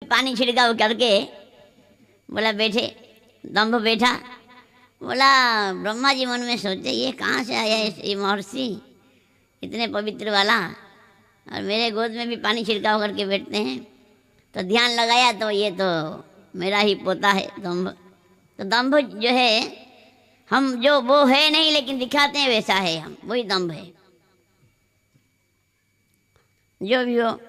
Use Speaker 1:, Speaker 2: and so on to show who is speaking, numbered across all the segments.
Speaker 1: पानी छिड़काव करके बोला बैठे, दम्भ बैठा। बोला ब्रह्मा जी मन में सोचे ये कहाँ से आया ये महर्षि इतने पवित्र वाला, और मेरे गोद में भी पानी छिड़काव करके बैठते हैं। तो ध्यान लगाया तो ये तो मेरा ही पोता है दम्भ। तो दम्भ जो है हम जो वो है नहीं लेकिन दिखाते हैं वैसा है, हम वही दम्भ है। जो भी हो,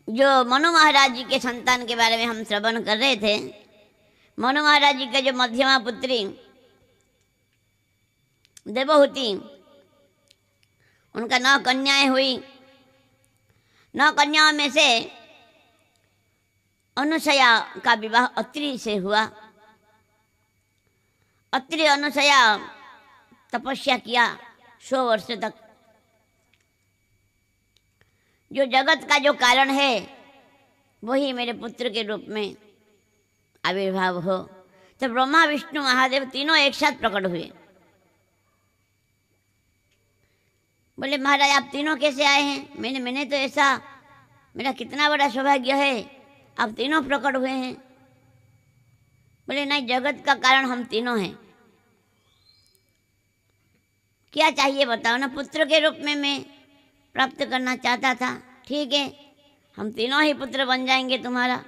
Speaker 1: जो मनु महाराज जी के संतान के बारे में हम श्रवण कर रहे थे। मनु महाराज जी के जो मध्यमा पुत्री देवहूति, उनका 9 कन्याएं हुई। 9 कन्याओं में से अनुसया का विवाह अत्रि से हुआ। अत्रि अनुसया तपस्या किया 100 वर्ष तक। जो जगत का जो कारण है वही मेरे पुत्र के रूप में आविर्भाव हो। तो ब्रह्मा विष्णु महादेव तीनों एक साथ प्रकट हुए। बोले महाराज आप तीनों कैसे आए हैं? मैंने तो ऐसा, मेरा कितना बड़ा सौभाग्य है, आप तीनों प्रकट हुए हैं। बोले नहीं, जगत का कारण हम तीनों हैं। क्या चाहिए बताओ ना? पुत्र के रूप में मैं प्राप्त करना चाहता था। ठीक है, हम तीनों ही पुत्र बन जाएंगे तुम्हारा।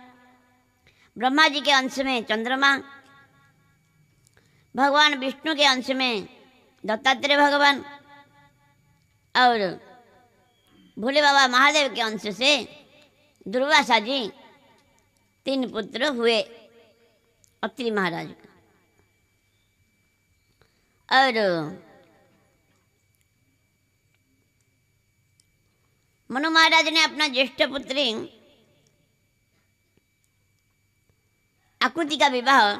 Speaker 1: ब्रह्मा जी के अंश में चंद्रमा, भगवान विष्णु के अंश में दत्तात्रेय भगवान, और भोले बाबा महादेव के अंश से दुर्वासा जी, 3 पुत्र हुए अत्रि महाराज का। और मनु महाराज ने अपना ज्येष्ठ पुत्री आकुति का विवाह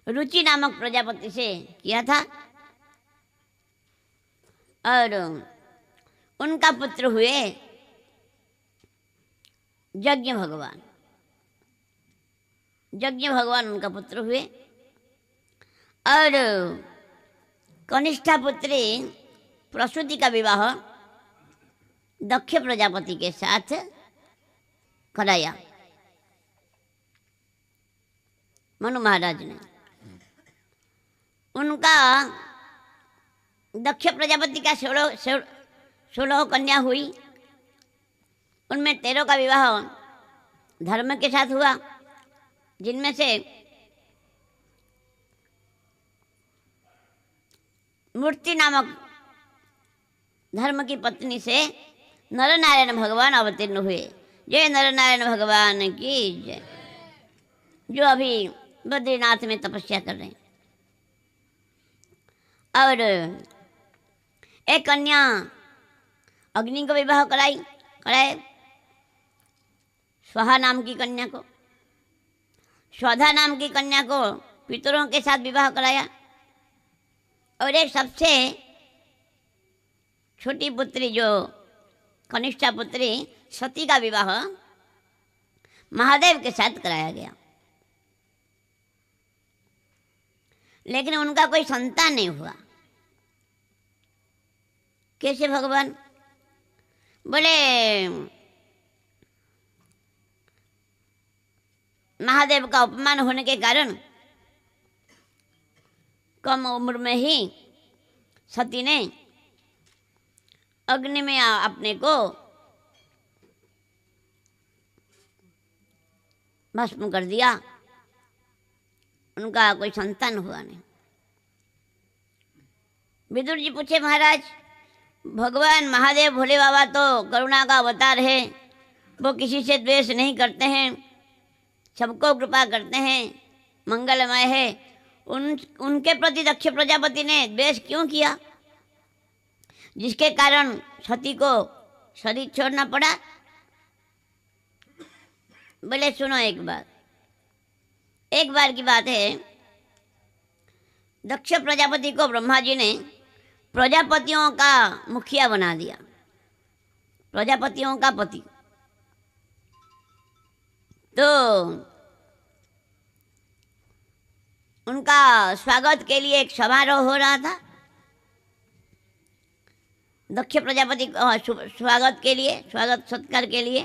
Speaker 1: रुचि नामक प्रजापति से किया था, और उनका पुत्र हुए यज्ञ भगवान। यज्ञ भगवान उनका पुत्र हुए। और कनिष्ठा पुत्री प्रसूति का विवाह दक्ष प्रजापति के साथ कराया मनु महाराज ने। उनका दक्ष प्रजापति का 16 कन्या हुई। उनमें 13 का विवाह धर्म के साथ हुआ, जिनमें से मूर्ति नामक धर्म की पत्नी से नरनारायण भगवान अवतीर्ण हुए। जय नरनारायण भगवान की जय, जो अभी बद्रीनाथ में तपस्या कर रहे हैं। और एक कन्या अग्नि को विवाह कराए स्वाहा नाम की कन्या को। स्वधा नाम की कन्या को पितरों के साथ विवाह कराया। और एक सबसे छोटी पुत्री जो कनिष्ठा पुत्री सती का विवाह महादेव के साथ कराया गया। लेकिन उनका कोई संतान नहीं हुआ। कैसे भगवान? बोले महादेव का अपमान होने के कारण कम उम्र में ही सती ने अग्नि में अपने को भस्म कर दिया। उनका कोई संतान हुआ नहीं। विदुर जी पूछे महाराज, भगवान महादेव भोले बाबा तो करुणा का अवतार है, वो किसी से द्वेष नहीं करते हैं, सबको कृपा करते हैं, मंगलमय है। उनके प्रति दक्ष प्रजापति ने द्वेष क्यों किया, जिसके कारण सती को शरीर छोड़ना पड़ा? बोले सुनो एक बार की बात है। दक्ष प्रजापति को ब्रह्मा जी ने प्रजापतियों का मुखिया बना दिया, प्रजापतियों का पति। तो उनका स्वागत के लिए एक समारोह हो रहा था। दक्ष प्रजापति स्वागत के लिए, स्वागत सत्कार के लिए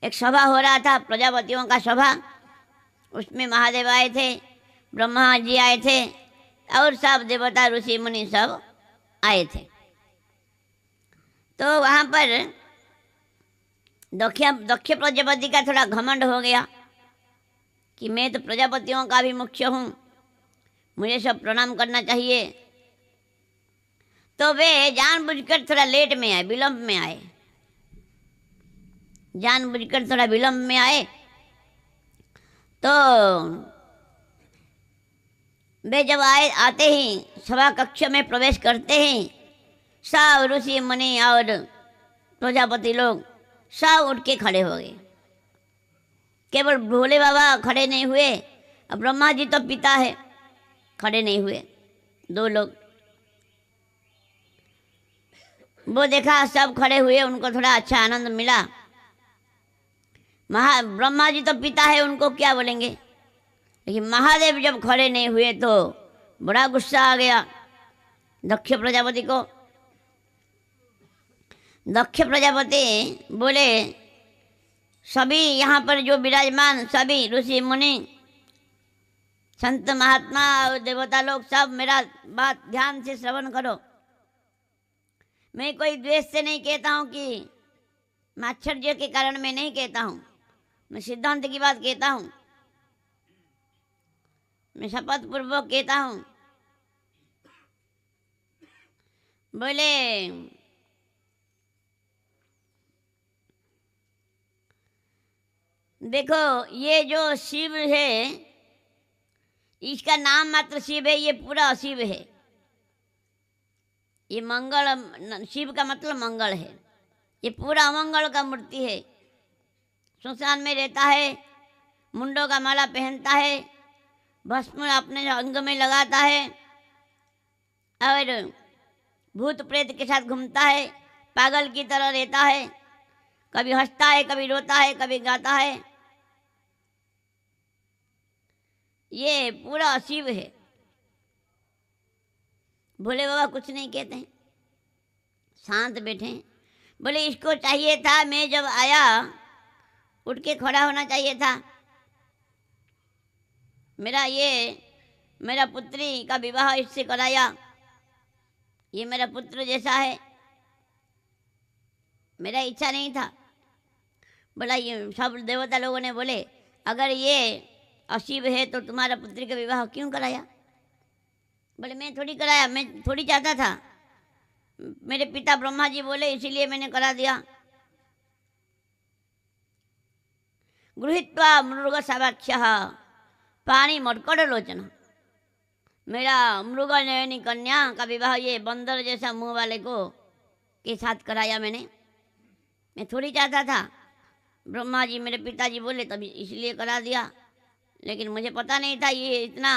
Speaker 1: एक सभा हो रहा था, प्रजापतियों का सभा। उसमें महादेव आए थे, ब्रह्मा जी आए थे और सब देवता ऋषि मुनि सब आए थे। तो वहाँ पर दक्ष प्रजापति का थोड़ा घमंड हो गया कि मैं तो प्रजापतियों का भी मुख्य हूँ, मुझे सब प्रणाम करना चाहिए। तो वे जानबूझकर थोड़ा लेट में आए, विलंब में आए, जानबूझकर थोड़ा विलंब में आए। तो वे जब आते ही सभा कक्ष में प्रवेश करते ही सब ऋषि मुनि और प्रजापति लोग सब उठ के खड़े हो गए। केवल भोले बाबा खड़े नहीं हुए, अब ब्रह्मा जी तो पिता है, खड़े नहीं हुए। दो लोग वो देखा सब खड़े हुए, उनको थोड़ा अच्छा आनंद मिला। ब्रह्मा जी तो पिता है, उनको क्या बोलेंगे, लेकिन महादेव जब खड़े नहीं हुए तो बड़ा गुस्सा आ गया दक्ष प्रजापति को। दक्ष प्रजापति बोले, सभी यहाँ पर जो विराजमान सभी ऋषि मुनि संत महात्मा और देवता लोग सब मेरा बात ध्यान से श्रवण करो। मैं कोई द्वेष से नहीं कहता हूँ कि मात्सर्य के कारण मैं नहीं कहता हूँ, मैं सिद्धांत की बात कहता हूँ, मैं शपथ पूर्वक कहता हूँ। बोले देखो ये जो शिव है, इसका नाम मात्र शिव है, ये पूरा अशिव है। ये मंगल, शिव का मतलब मंगल है, ये पूरा अमंगल का मूर्ति है। श्मशान में रहता है, मुंडों का माला पहनता है, भस्म अपने अंग में लगाता है और भूत प्रेत के साथ घूमता है, पागल की तरह रहता है, कभी हंसता है, कभी रोता है, कभी गाता है। ये पूरा अशिव है। भोले बाबा कुछ नहीं कहते हैं, शांत बैठे हैं। बोले इसको चाहिए था, मैं जब आया उठ के खड़ा होना चाहिए था। मेरा पुत्री का विवाह इससे कराया, ये मेरा पुत्र जैसा है, मेरा इच्छा नहीं था। बोला ये सब देवता लोगों ने बोले अगर ये अशिव है तो तुम्हारा पुत्री का विवाह क्यों कराया? बोले मैं थोड़ी कराया, मैं थोड़ी चाहता था, मेरे पिता ब्रह्मा जी बोले इसीलिए मैंने करा दिया। गृहीत्वा मृग सावाक्ष्यः पानी मटकड़ लोचन, मेरा मृग नयनी कन्या का विवाह ये बंदर जैसा मुंह वाले को के साथ कराया मैंने, मैं थोड़ी चाहता था। ब्रह्मा जी मेरे पिताजी बोले तभी इसलिए करा दिया, लेकिन मुझे पता नहीं था ये इतना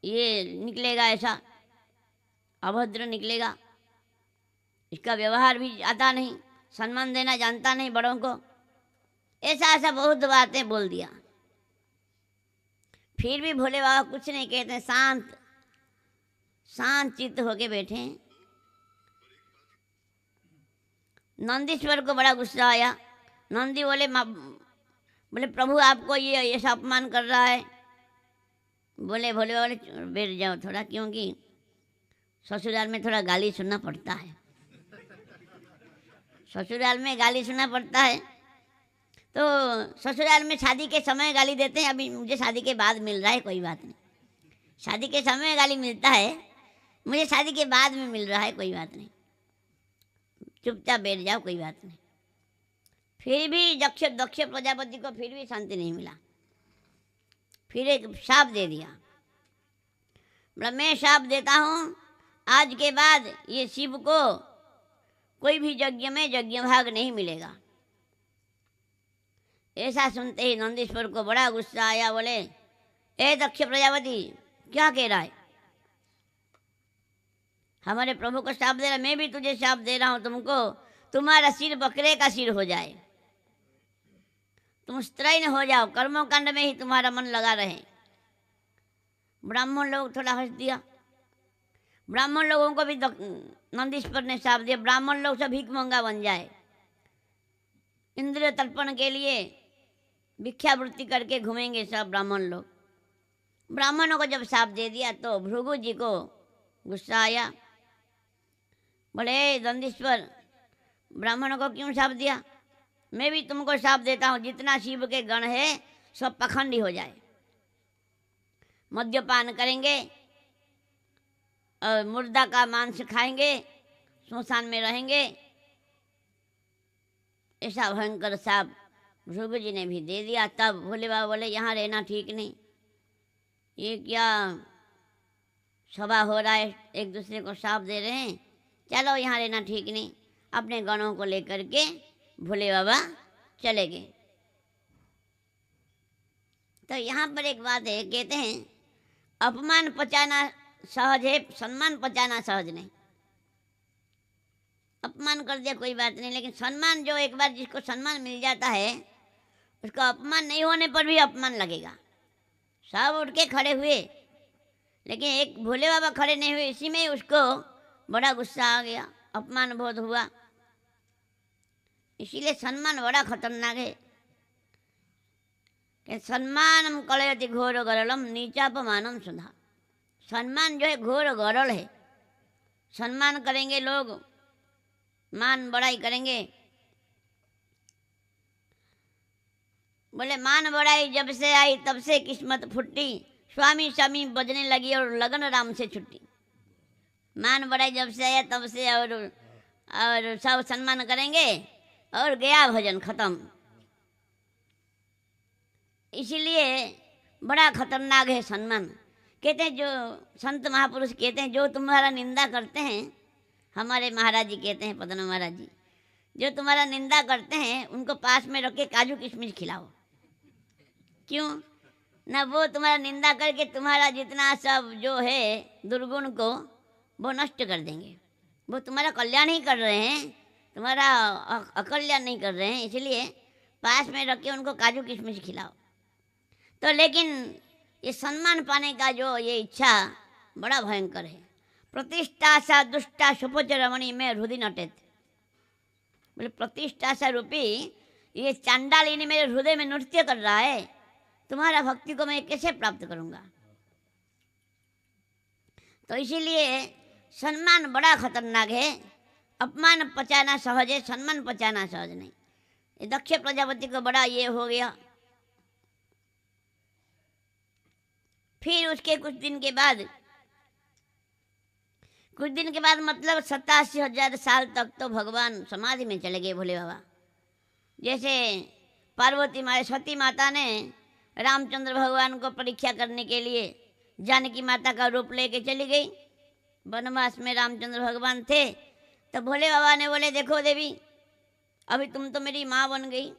Speaker 1: ये निकलेगा, ऐसा अभद्र निकलेगा। इसका व्यवहार भी आता नहीं, सम्मान देना जानता नहीं बड़ों को, ऐसा ऐसा बहुत बातें बोल दिया। फिर भी भोले बाबा कुछ नहीं कहते, शांत शांत चित्त होके बैठे हैं। नंदीश्वर को बड़ा गुस्सा आया। नंदी बोले प्रभु आपको ये ऐसा अपमान कर रहा है। बोले भोले बाबा बैठ जाओ थोड़ा, क्योंकि ससुराल में थोड़ा गाली सुनना पड़ता है, ससुराल में गाली सुनना पड़ता है। तो ससुराल में शादी के समय गाली देते हैं, अभी मुझे शादी के बाद मिल रहा है, कोई बात नहीं। शादी के समय गाली मिलता है, मुझे शादी के बाद में मिल रहा है, कोई बात नहीं, चुपचाप बैठ जाओ, कोई बात नहीं। फिर भी दक्ष प्रजापति को फिर भी शांति नहीं मिला। फिर एक शाप दे दिया, बोला मैं शाप देता हूँ, आज के बाद ये शिव को कोई भी यज्ञ में यज्ञ भाग नहीं मिलेगा। ऐसा सुनते ही नंदीश्वर को बड़ा गुस्सा आया। बोले ए दक्ष प्रजापति क्या कह रहा है, हमारे प्रभु को शाप दे रहा, मैं भी तुझे शाप दे रहा हूँ, तुमको तुम्हारा सिर बकरे का सिर हो जाए, तुम स्त्रैण हो जाओ, कर्मों कांड में ही तुम्हारा मन लगा रहे। ब्राह्मण लोग थोड़ा हंस दिया, ब्राह्मण लोगों को भी नंदीश्वर ने श्राप दिया, ब्राह्मण लोग सब भीख मंगा बन जाए, इंद्रिय तर्पण के लिए भिक्षावृत्ति करके घूमेंगे सब ब्राह्मण लोग। ब्राह्मणों को जब श्राप दे दिया तो भृगु जी को गुस्सा आया, बोले नंदीश्वर ब्राह्मणों को क्यों श्राप दिया? मैं भी तुमको श्राप देता हूँ, जितना शिव के गण है सब पखंडी हो जाए, मद्यपान करेंगे और मुर्दा का मांस खाएंगे, श्मशान में रहेंगे। ऐसा भयंकर श्राप भृगु जी ने भी दे दिया। तब भोले बाबा बोले यहाँ रहना ठीक नहीं, ये क्या सभा हो रहा है, एक दूसरे को श्राप दे रहे हैं, चलो यहाँ रहना ठीक नहीं। अपने गणों को लेकर के भोले बाबा चले गए। तो यहाँ पर एक बात है, कहते हैं अपमान पचाना सहज है, सम्मान पचाना सहज नहीं। अपमान कर दिया कोई बात नहीं, लेकिन सम्मान जो एक बार जिसको सम्मान मिल जाता है उसको अपमान नहीं होने पर भी अपमान लगेगा। सब उठ के खड़े हुए, लेकिन एक भोले बाबा खड़े नहीं हुए, इसी में ही उसको बड़ा गुस्सा आ गया, अपमान बोध हुआ। इसीलिए सम्मान बड़ा खतरनाक है कि सम्मानम कलयति घोर गरलम नीचापमानम सुधा। सम्मान जो है घोर गरल है, सम्मान करेंगे लोग, मान बड़ाई करेंगे। बोले मान बड़ाई जब से आई तब से किस्मत फुट्टी, स्वामी स्वामी बजने लगी और लगन राम से छुट्टी। मान बड़ाई जब से आया तब से और सब सम्मान करेंगे और गया भजन खत्म। इसीलिए बड़ा खतरनाक है सम्मान। कहते हैं जो संत महापुरुष कहते हैं जो तुम्हारा निंदा करते हैं, हमारे महाराज जी कहते हैं, पदना महाराज जी, जो तुम्हारा निंदा करते हैं उनको पास में रख के काजू किशमिश खिलाओ। क्यों ना, वो तुम्हारा निंदा करके तुम्हारा जितना सब जो है दुर्गुण को वो नष्ट कर देंगे। वो तुम्हारा कल्याण ही कर रहे हैं, तुम्हारा अकल्याण नहीं कर रहे हैं। इसलिए पास में रख के उनको काजू किशमिश खिलाओ। तो लेकिन ये सम्मान पाने का जो ये इच्छा बड़ा भयंकर है। प्रतिष्ठा सा दुष्टा सुपच रमणी में हृदय नटेत। बोले प्रतिष्ठा सा रूपी ये चांडालिनी मेरे हृदय में नृत्य कर रहा है, तुम्हारा भक्ति को मैं कैसे प्राप्त करूंगा? तो इसीलिए सम्मान बड़ा खतरनाक है। अपमान पचाना सहज है, सम्मान पचाना सहज नहीं। ये दक्ष प्रजापति को बड़ा ये हो गया। फिर उसके कुछ दिन के बाद मतलब 87,000 साल तक तो भगवान समाधि में चले गए भोले बाबा। जैसे पार्वती माता सती माता ने रामचंद्र भगवान को परीक्षा करने के लिए जानकी माता का रूप लेके चली गई। वनवास में रामचंद्र भगवान थे, तो भोले बाबा ने बोले देखो देवी, अभी तुम तो मेरी माँ बन गई,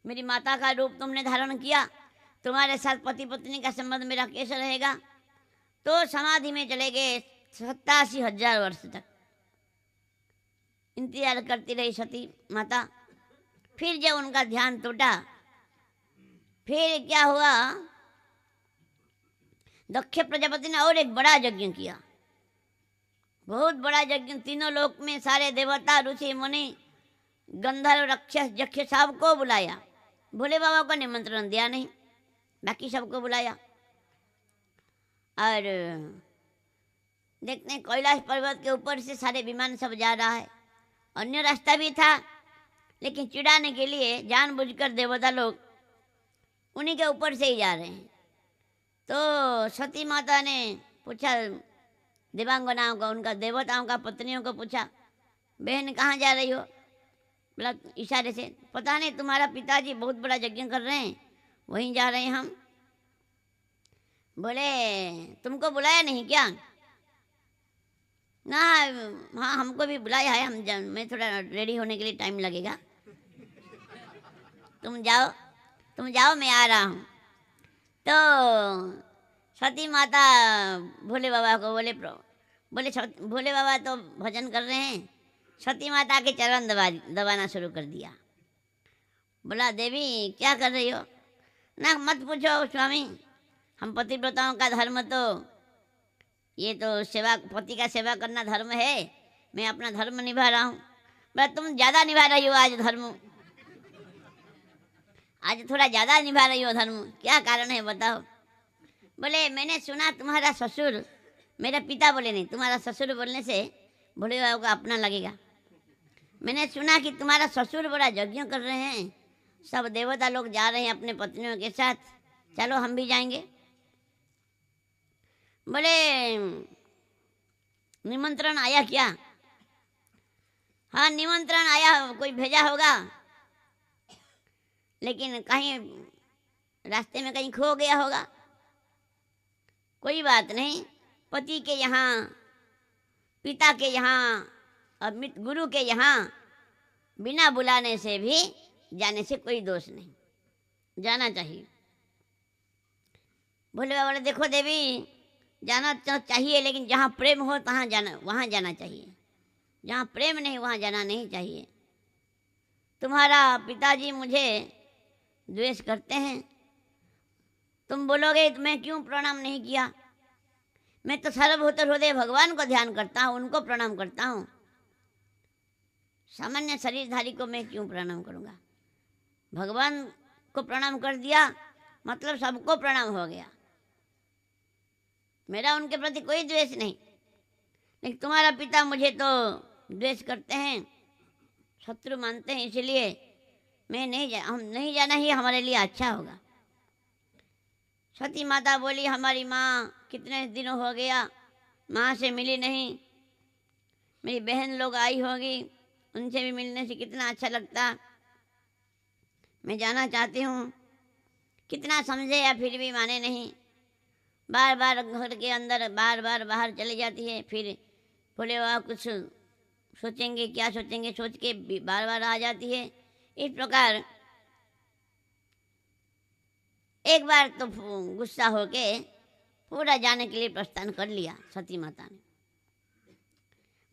Speaker 1: मेरी माता का रूप तुमने धारण किया, तुम्हारे साथ पति पत्नी का संबंध मेरा कैसे रहेगा? तो समाधि में चले गए 87,000 वर्ष तक इंतजार करती रही सती माता। फिर जब उनका ध्यान टूटा, फिर क्या हुआ, दक्ष प्रजापति ने और एक बड़ा यज्ञ किया, बहुत बड़ा यज्ञ। तीनों लोक में सारे देवता ऋषि मुनि गंधर्व राक्षस यक्ष सबको बुलाया। भोले बाबा को निमंत्रण दिया नहीं, बाकी सबको बुलाया। और देखते हैं कैलाश पर्वत के ऊपर से सारे विमान सब जा रहा है। अन्य रास्ता भी था, लेकिन चिढ़ाने के लिए जानबूझकर देवता लोग उन्हीं के ऊपर से ही जा रहे हैं। तो सती माता ने पूछा देवांगनाओं को, उनका देवताओं का पत्नियों को पूछा, बहन कहाँ जा रही हो? बोला इशारे से, पता नहीं तुम्हारा पिताजी बहुत बड़ा यज्ञ कर रहे हैं, वहीं जा रहे हैं हम। बोले तुमको बुलाया नहीं क्या? ना, हाँ हमको भी बुलाया है, मैं थोड़ा रेडी होने के लिए टाइम लगेगा, तुम जाओ मैं आ रहा हूँ। तो सती माता भोले बाबा को बोले भोले बाबा तो भजन कर रहे हैं, सती माता के चरण दबाना शुरू कर दिया। बोला देवी क्या कर रही हो? ना मत पूछो स्वामी, हम पतिव्रताओं का धर्म तो ये तो सेवा, पति का सेवा करना धर्म है, मैं अपना धर्म निभा रहा हूँ। बोला तुम ज़्यादा निभा रही हो आज धर्म, आज थोड़ा ज़्यादा निभा रही हो धर्म, क्या कारण है बताओ। बोले मैंने सुना तुम्हारा ससुर, मेरा पिता बोले नहीं, तुम्हारा ससुर बोलने से भोले बाबा को अपना लगेगा। मैंने सुना कि तुम्हारा ससुर बड़ा यज्ञ कर रहे हैं, सब देवता लोग जा रहे हैं अपने पत्नियों के साथ, चलो हम भी जाएंगे। बोले निमंत्रण आया क्या? हाँ निमंत्रण आया, कोई भेजा होगा, लेकिन कहीं रास्ते में कहीं खो गया होगा। कोई बात नहीं, पति के यहाँ, पिता के यहाँ और गुरु के यहाँ बिना बुलाने से भी जाने से कोई दोष नहीं, जाना चाहिए। भोले बाबा बोले देखो देवी, जाना तो चाहिए, लेकिन जहाँ प्रेम हो तहाँ जाना, वहाँ जाना चाहिए, जहाँ प्रेम नहीं वहाँ जाना नहीं चाहिए। तुम्हारा पिताजी मुझे द्वेष करते हैं, तुम बोलोगे तो मैं क्यों प्रणाम नहीं किया? मैं तो सर्वभूत हृदय भगवान को ध्यान करता हूँ, उनको प्रणाम करता हूँ, सामान्य शरीरधारी को मैं क्यों प्रणाम करूँगा? भगवान को प्रणाम कर दिया मतलब सबको प्रणाम हो गया, मेरा उनके प्रति कोई द्वेष नहीं। लेकिन तुम्हारा पिता मुझे तो द्वेष करते हैं, शत्रु मानते हैं, इसलिए हम नहीं जाना ही हमारे लिए अच्छा होगा। सती माता बोली हमारी माँ कितने दिनों हो गया माँ से मिली नहीं, मेरी बहन लोग आई होगी, उनसे भी मिलने से कितना अच्छा लगता, मैं जाना चाहती हूँ। कितना समझे या फिर भी माने नहीं, बार बार घर के अंदर बार बार बाहर चली जाती है, फिर भोले बाबा कुछ सोचेंगे, क्या सोचेंगे सोच के बार बार आ जाती है। इस प्रकार एक बार तो गुस्सा होके पूरा जाने के लिए प्रस्थान कर लिया सती माता ने।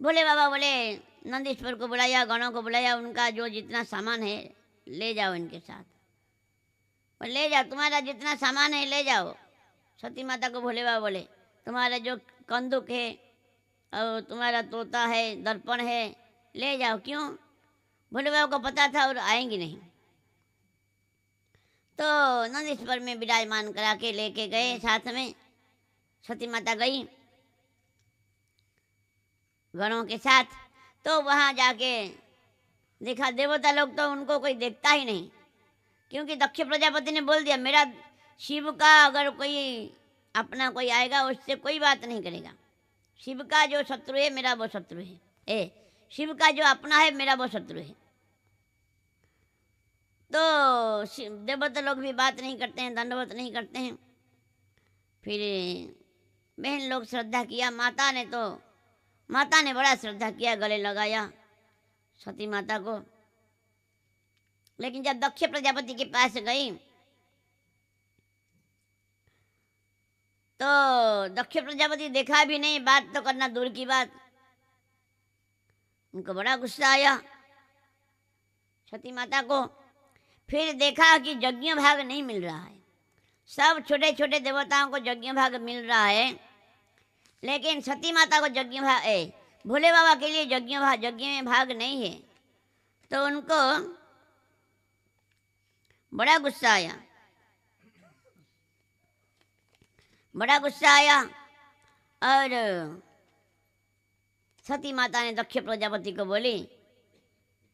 Speaker 1: भोले बाबा बोले नंदीश्वर को बुलाया, गणों को बुलाया, उनका जो जितना सामान है ले जाओ इनके साथ, और ले जाओ, तुम्हारा जितना सामान है ले जाओ। सती माता को भोले बाबा बोले तुम्हारा जो कंदुक है और तुम्हारा तोता है, दर्पण है, ले जाओ। क्यों? भोले बाबा को पता था और आएंगी नहीं, तो नंदीश्वर में विराजमान करा के लेके गए साथ में। सती माता गई गणों के साथ, तो वहाँ जाके देखा देवता लोग तो उनको कोई देखता ही नहीं, क्योंकि दक्ष प्रजापति ने बोल दिया मेरा शिव का अगर कोई अपना कोई आएगा उससे कोई बात नहीं करेगा, शिव का जो शत्रु है मेरा वो शत्रु है, शिव का जो अपना है मेरा वो शत्रु है। तो देवता लोग भी बात नहीं करते हैं, दंडवत नहीं करते हैं। फिर बहन लोग श्रद्धा किया, माता ने बड़ा श्रद्धा किया, गले लगाया सती माता को। लेकिन जब दक्ष प्रजापति के पास गई तो दक्ष प्रजापति देखा भी नहीं, बात तो करना दूर की बात, उनको बड़ा गुस्सा आया सती माता को। फिर देखा कि यज्ञ भाग नहीं मिल रहा है, सब छोटे छोटे देवताओं को यज्ञ भाग मिल रहा है, लेकिन सती माता को यज्ञ भाग भोले बाबा के लिए यज्ञ में भाग नहीं है। तो उनको बड़ा गुस्सा आया और सती माता ने दक्ष प्रजापति को बोली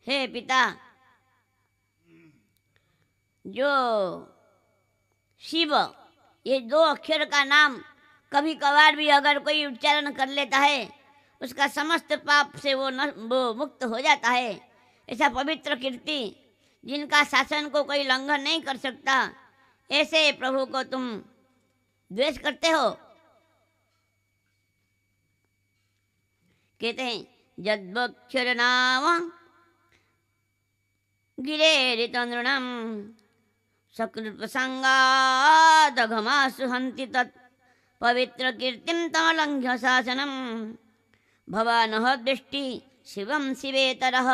Speaker 1: हे पिता, जो शिव ये 2 अक्षर का नाम कभी कभार भी अगर कोई उच्चारण कर लेता है उसका समस्त पाप से वो मुक्त हो जाता है। ऐसा पवित्र कीर्ति जिनका शासन को कोई लंघन नहीं कर सकता, ऐसे प्रभु को तुम द्वेष करते हो। कहते हैं यद्वक्षर नाम गिरेरित नृणम सकृत प्रसंगादघमासु हन्ति तत् पवित्र कीर्तिम तमलंघ्य शासनम भवानः दृष्टि शिवम शिवेतरः।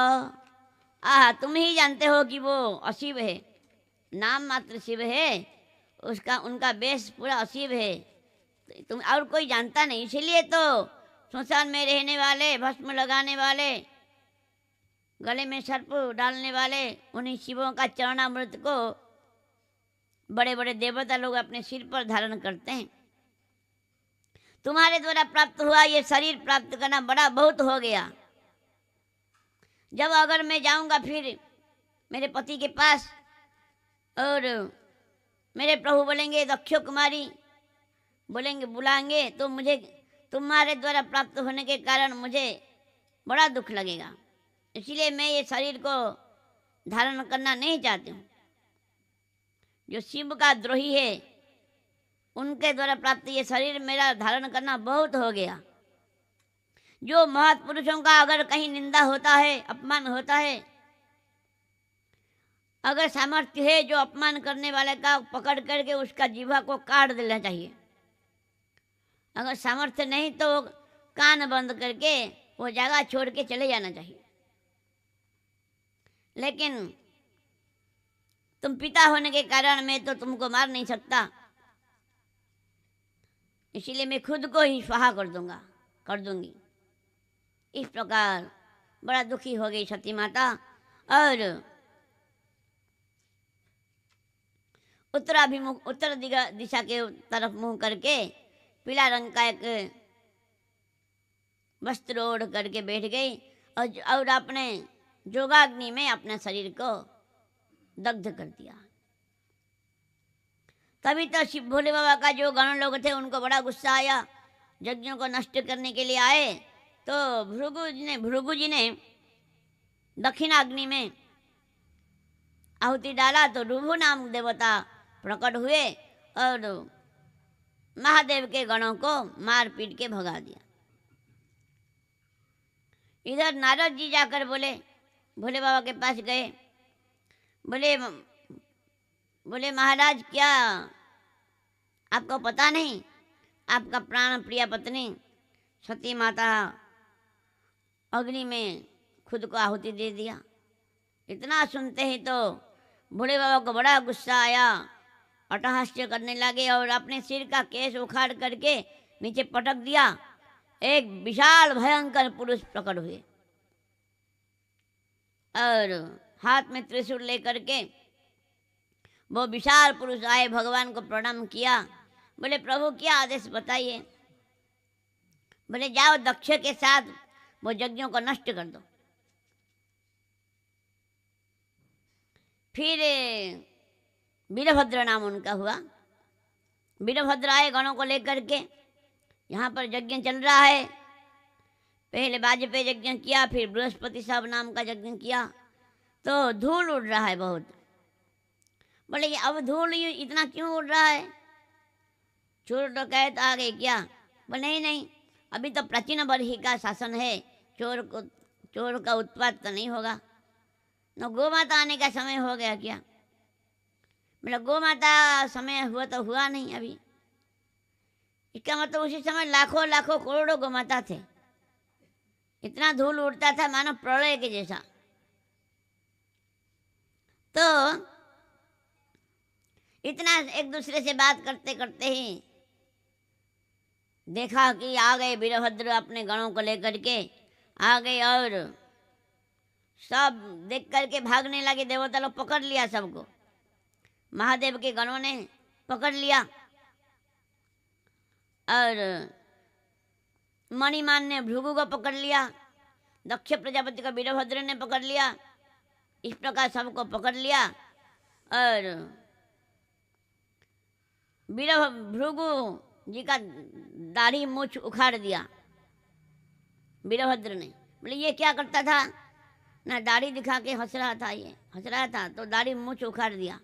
Speaker 1: तुम ही जानते हो कि वो अशिव है, नाम मात्र शिव है, उसका उनका बेस पूरा अशिव है, तुम और कोई जानता नहीं, इसीलिए तो श्मशान में रहने वाले, भस्म लगाने वाले, गले में सर्प डालने वाले, उन्हीं शिवों का चरणामृत को बड़े बड़े देवता लोग अपने सिर पर धारण करते हैं। तुम्हारे द्वारा प्राप्त हुआ ये शरीर प्राप्त करना बड़ा बहुत हो गया। जब अगर मैं जाऊंगा फिर मेरे पति के पास और मेरे प्रभु बोलेंगे दक्षो कुमारी, बोलेंगे बुलाएंगे तो मुझे तुम्हारे द्वारा प्राप्त होने के कारण मुझे बड़ा दुख लगेगा, इसलिए मैं ये शरीर को धारण करना नहीं चाहती हूँ। जो शिव का द्रोही है उनके द्वारा प्राप्त ये शरीर मेरा धारण करना बहुत हो गया। जो महापुरुषों का अगर कहीं निंदा होता है, अपमान होता है, अगर सामर्थ्य है जो अपमान करने वाले का पकड़ करके उसका जीवा को काट देना चाहिए। अगर सामर्थ्य नहीं तो कान बंद करके वो जगह छोड़ के चले जाना चाहिए। लेकिन तुम पिता होने के कारण मैं तो तुमको मार नहीं सकता, इसीलिए मैं खुद को ही स्वाहा कर दूंगी। इस प्रकार बड़ा दुखी हो गई सती माता और उत्तर दिशा के तरफ मुंह करके पीला रंग का एक वस्त्र ओढ़ करके बैठ गई और अपने जोगाग्नि में अपने शरीर को दग्ध कर दिया। तभी तो शिव भोले बाबा का जो गण लोग थे उनको बड़ा गुस्सा आया, यज्ञों को नष्ट करने के लिए आए। तो भृगु जी ने दक्षिणाग्नि में आहुति डाला तो रुभु नाम देवता प्रकट हुए और महादेव के गणों को मार पीट के भगा दिया। इधर नारद जी जाकर बोले, भोले बाबा के पास गए, बोले महाराज क्या आपको पता नहीं, आपका प्राण प्रिय पत्नी सती माता अग्नि में खुद को आहुति दे दिया। इतना सुनते ही तो भोले बाबा को बड़ा गुस्सा आया, अट्टहास्य करने लगे और अपने सिर का केस उखाड़ करके नीचे पटक दिया। एक विशाल भयंकर पुरुष प्रकट हुए और हाथ में त्रिशूल लेकर के वो विशाल पुरुष आए, भगवान को प्रणाम किया। बोले प्रभु क्या आदेश बताइए। बोले जाओ दक्ष के साथ वो यज्ञों को नष्ट कर दो। फिर वीरभद्र नाम उनका हुआ। वीरभद्र आए गणों को लेकर के, यहाँ पर यज्ञ चल रहा है। पहले वाजपेयी यज्ञ किया, फिर बृहस्पति साहब नाम का यज्ञ किया, तो धूल उड़ रहा है बहुत। बोले ये अब धूल इतना क्यों उड़ रहा है, चोर डकैत आ गए क्या। बोले नहीं, अभी तो प्राचीन बरही का शासन है, चोर का उत्पात तो नहीं होगा। न गौ माता आने का समय हो गया क्या। बोला गौ माता समय हुआ तो हुआ नहीं अभी। इसका मतलब उसी समय लाखों लाखों करोड़ों गौ माता थे। इतना धूल उड़ता था मानो प्रलय के जैसा। तो इतना एक दूसरे से बात करते करते ही देखा कि आ गए वीरभद्र अपने गणों को लेकर के आ गए और सब देख करके भागने लगे। देवता लोग पकड़ लिया सबको, महादेव के गणों ने पकड़ लिया और मणिमान ने भृगु को पकड़ लिया, दक्ष प्रजापति को वीरभद्र ने पकड़ लिया। इस प्रकार सबको पकड़ लिया और भृगु जी का दाढ़ी मूछ उखाड़ दिया वीरभद्र ने। बोले ये क्या करता था ना, दाढ़ी दिखा के हंस रहा था, ये हंस रहा था तो दाढ़ी मूछ उखाड़ दिया।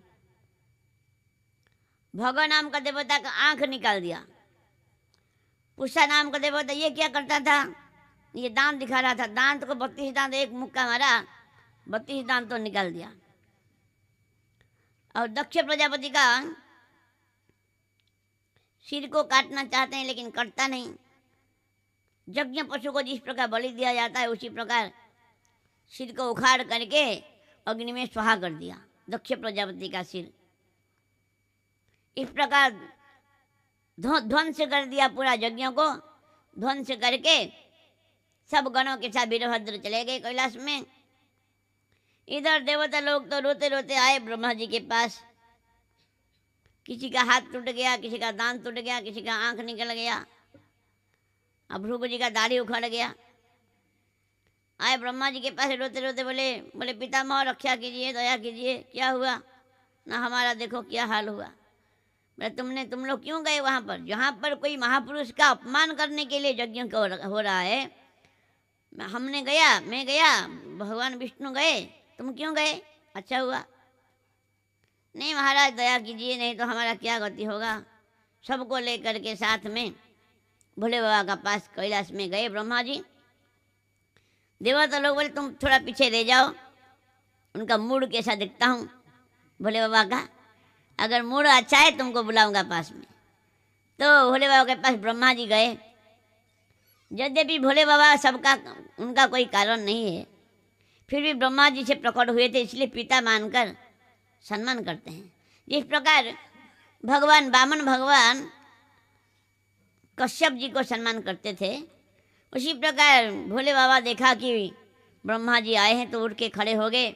Speaker 1: भगव नाम का देवता का आंख निकाल दिया। पुष्या नाम का देवता ये क्या करता था, ये दांत दिखा रहा था, दांत को 32 दांत एक मुक्का मारा, 32 दांत तो निकाल दिया। और दक्ष प्रजापति का सिर को काटना चाहते हैं लेकिन कटता नहीं। यज्ञ पशु को जिस प्रकार बलि दिया जाता है उसी प्रकार सिर को उखाड़ करके अग्नि में स्वाहा कर दिया दक्ष प्रजापति का सिर। इस प्रकार ध्वंस कर दिया, पूरा यज्ञों को ध्वंस करके सब गणों के साथ वीरभद्र चले गए कैलाश में। इधर देवता लोग तो रोते रोते आए ब्रह्मा जी के पास। किसी का हाथ टूट गया, किसी का दांत टूट गया, किसी का आंख निकल गया, अब भृगु जी का दाढ़ी उखड़ गया। आए ब्रह्मा जी के पास रोते रोते, बोले बोले पितामह रक्षा कीजिए, दया कीजिए, क्या हुआ ना, हमारा देखो क्या हाल हुआ। बोले तुम लोग क्यों गए वहाँ पर, जहाँ पर कोई महापुरुष का अपमान करने के लिए यज्ञ हो रहा है। मैं गया, भगवान विष्णु गए, तुम क्यों गए, अच्छा हुआ। नहीं महाराज दया कीजिए, नहीं तो हमारा क्या गति होगा। सबको लेकर के साथ में भोले बाबा का पास कैलाश में गए ब्रह्मा जी। देवता लोग बोले तुम थोड़ा पीछे रह जाओ, उनका मूड कैसा दिखता हूँ भोले बाबा का, अगर मूड अच्छा है तुमको बुलाऊंगा पास में। तो भोले बाबा के पास ब्रह्मा जी गए। यद्यपि भोले बाबा सबका, उनका कोई कारण नहीं है, फिर भी ब्रह्मा जी से प्रकट हुए थे, इसलिए पिता मानकर सम्मान करते हैं। जिस प्रकार भगवान वामन भगवान कश्यप जी को सम्मान करते थे, उसी प्रकार भोले बाबा देखा कि ब्रह्मा जी आए हैं तो उठ के खड़े हो गए,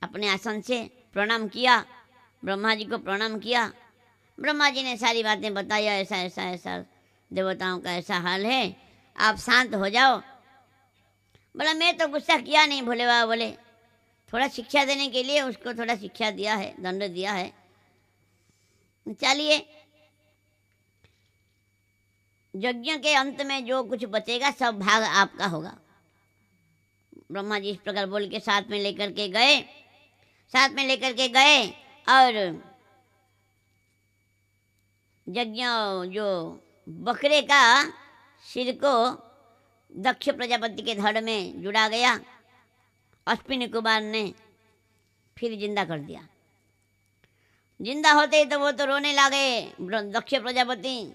Speaker 1: अपने आसन से प्रणाम किया, ब्रह्मा जी को प्रणाम किया। ब्रह्मा जी ने सारी बातें बताया, ऐसा ऐसा ऐसा देवताओं का ऐसा हाल है, आप शांत हो जाओ। बोला मैं तो गुस्सा किया नहीं। भोले बाबा बोले थोड़ा शिक्षा देने के लिए उसको थोड़ा शिक्षा दिया है, दंड दिया है, चलिए यज्ञ के अंत में जो कुछ बचेगा सब भाग आपका होगा। ब्रह्मा जी इस प्रकार बोल के साथ में लेकर के गए और यज्ञ जो बकरे का सिर को दक्ष प्रजापति के धड़ में जुड़ा गया, अश्विनी कुमार ने फिर जिंदा कर दिया। जिंदा होते ही तो वो तो रोने लगे दक्ष प्रजापति,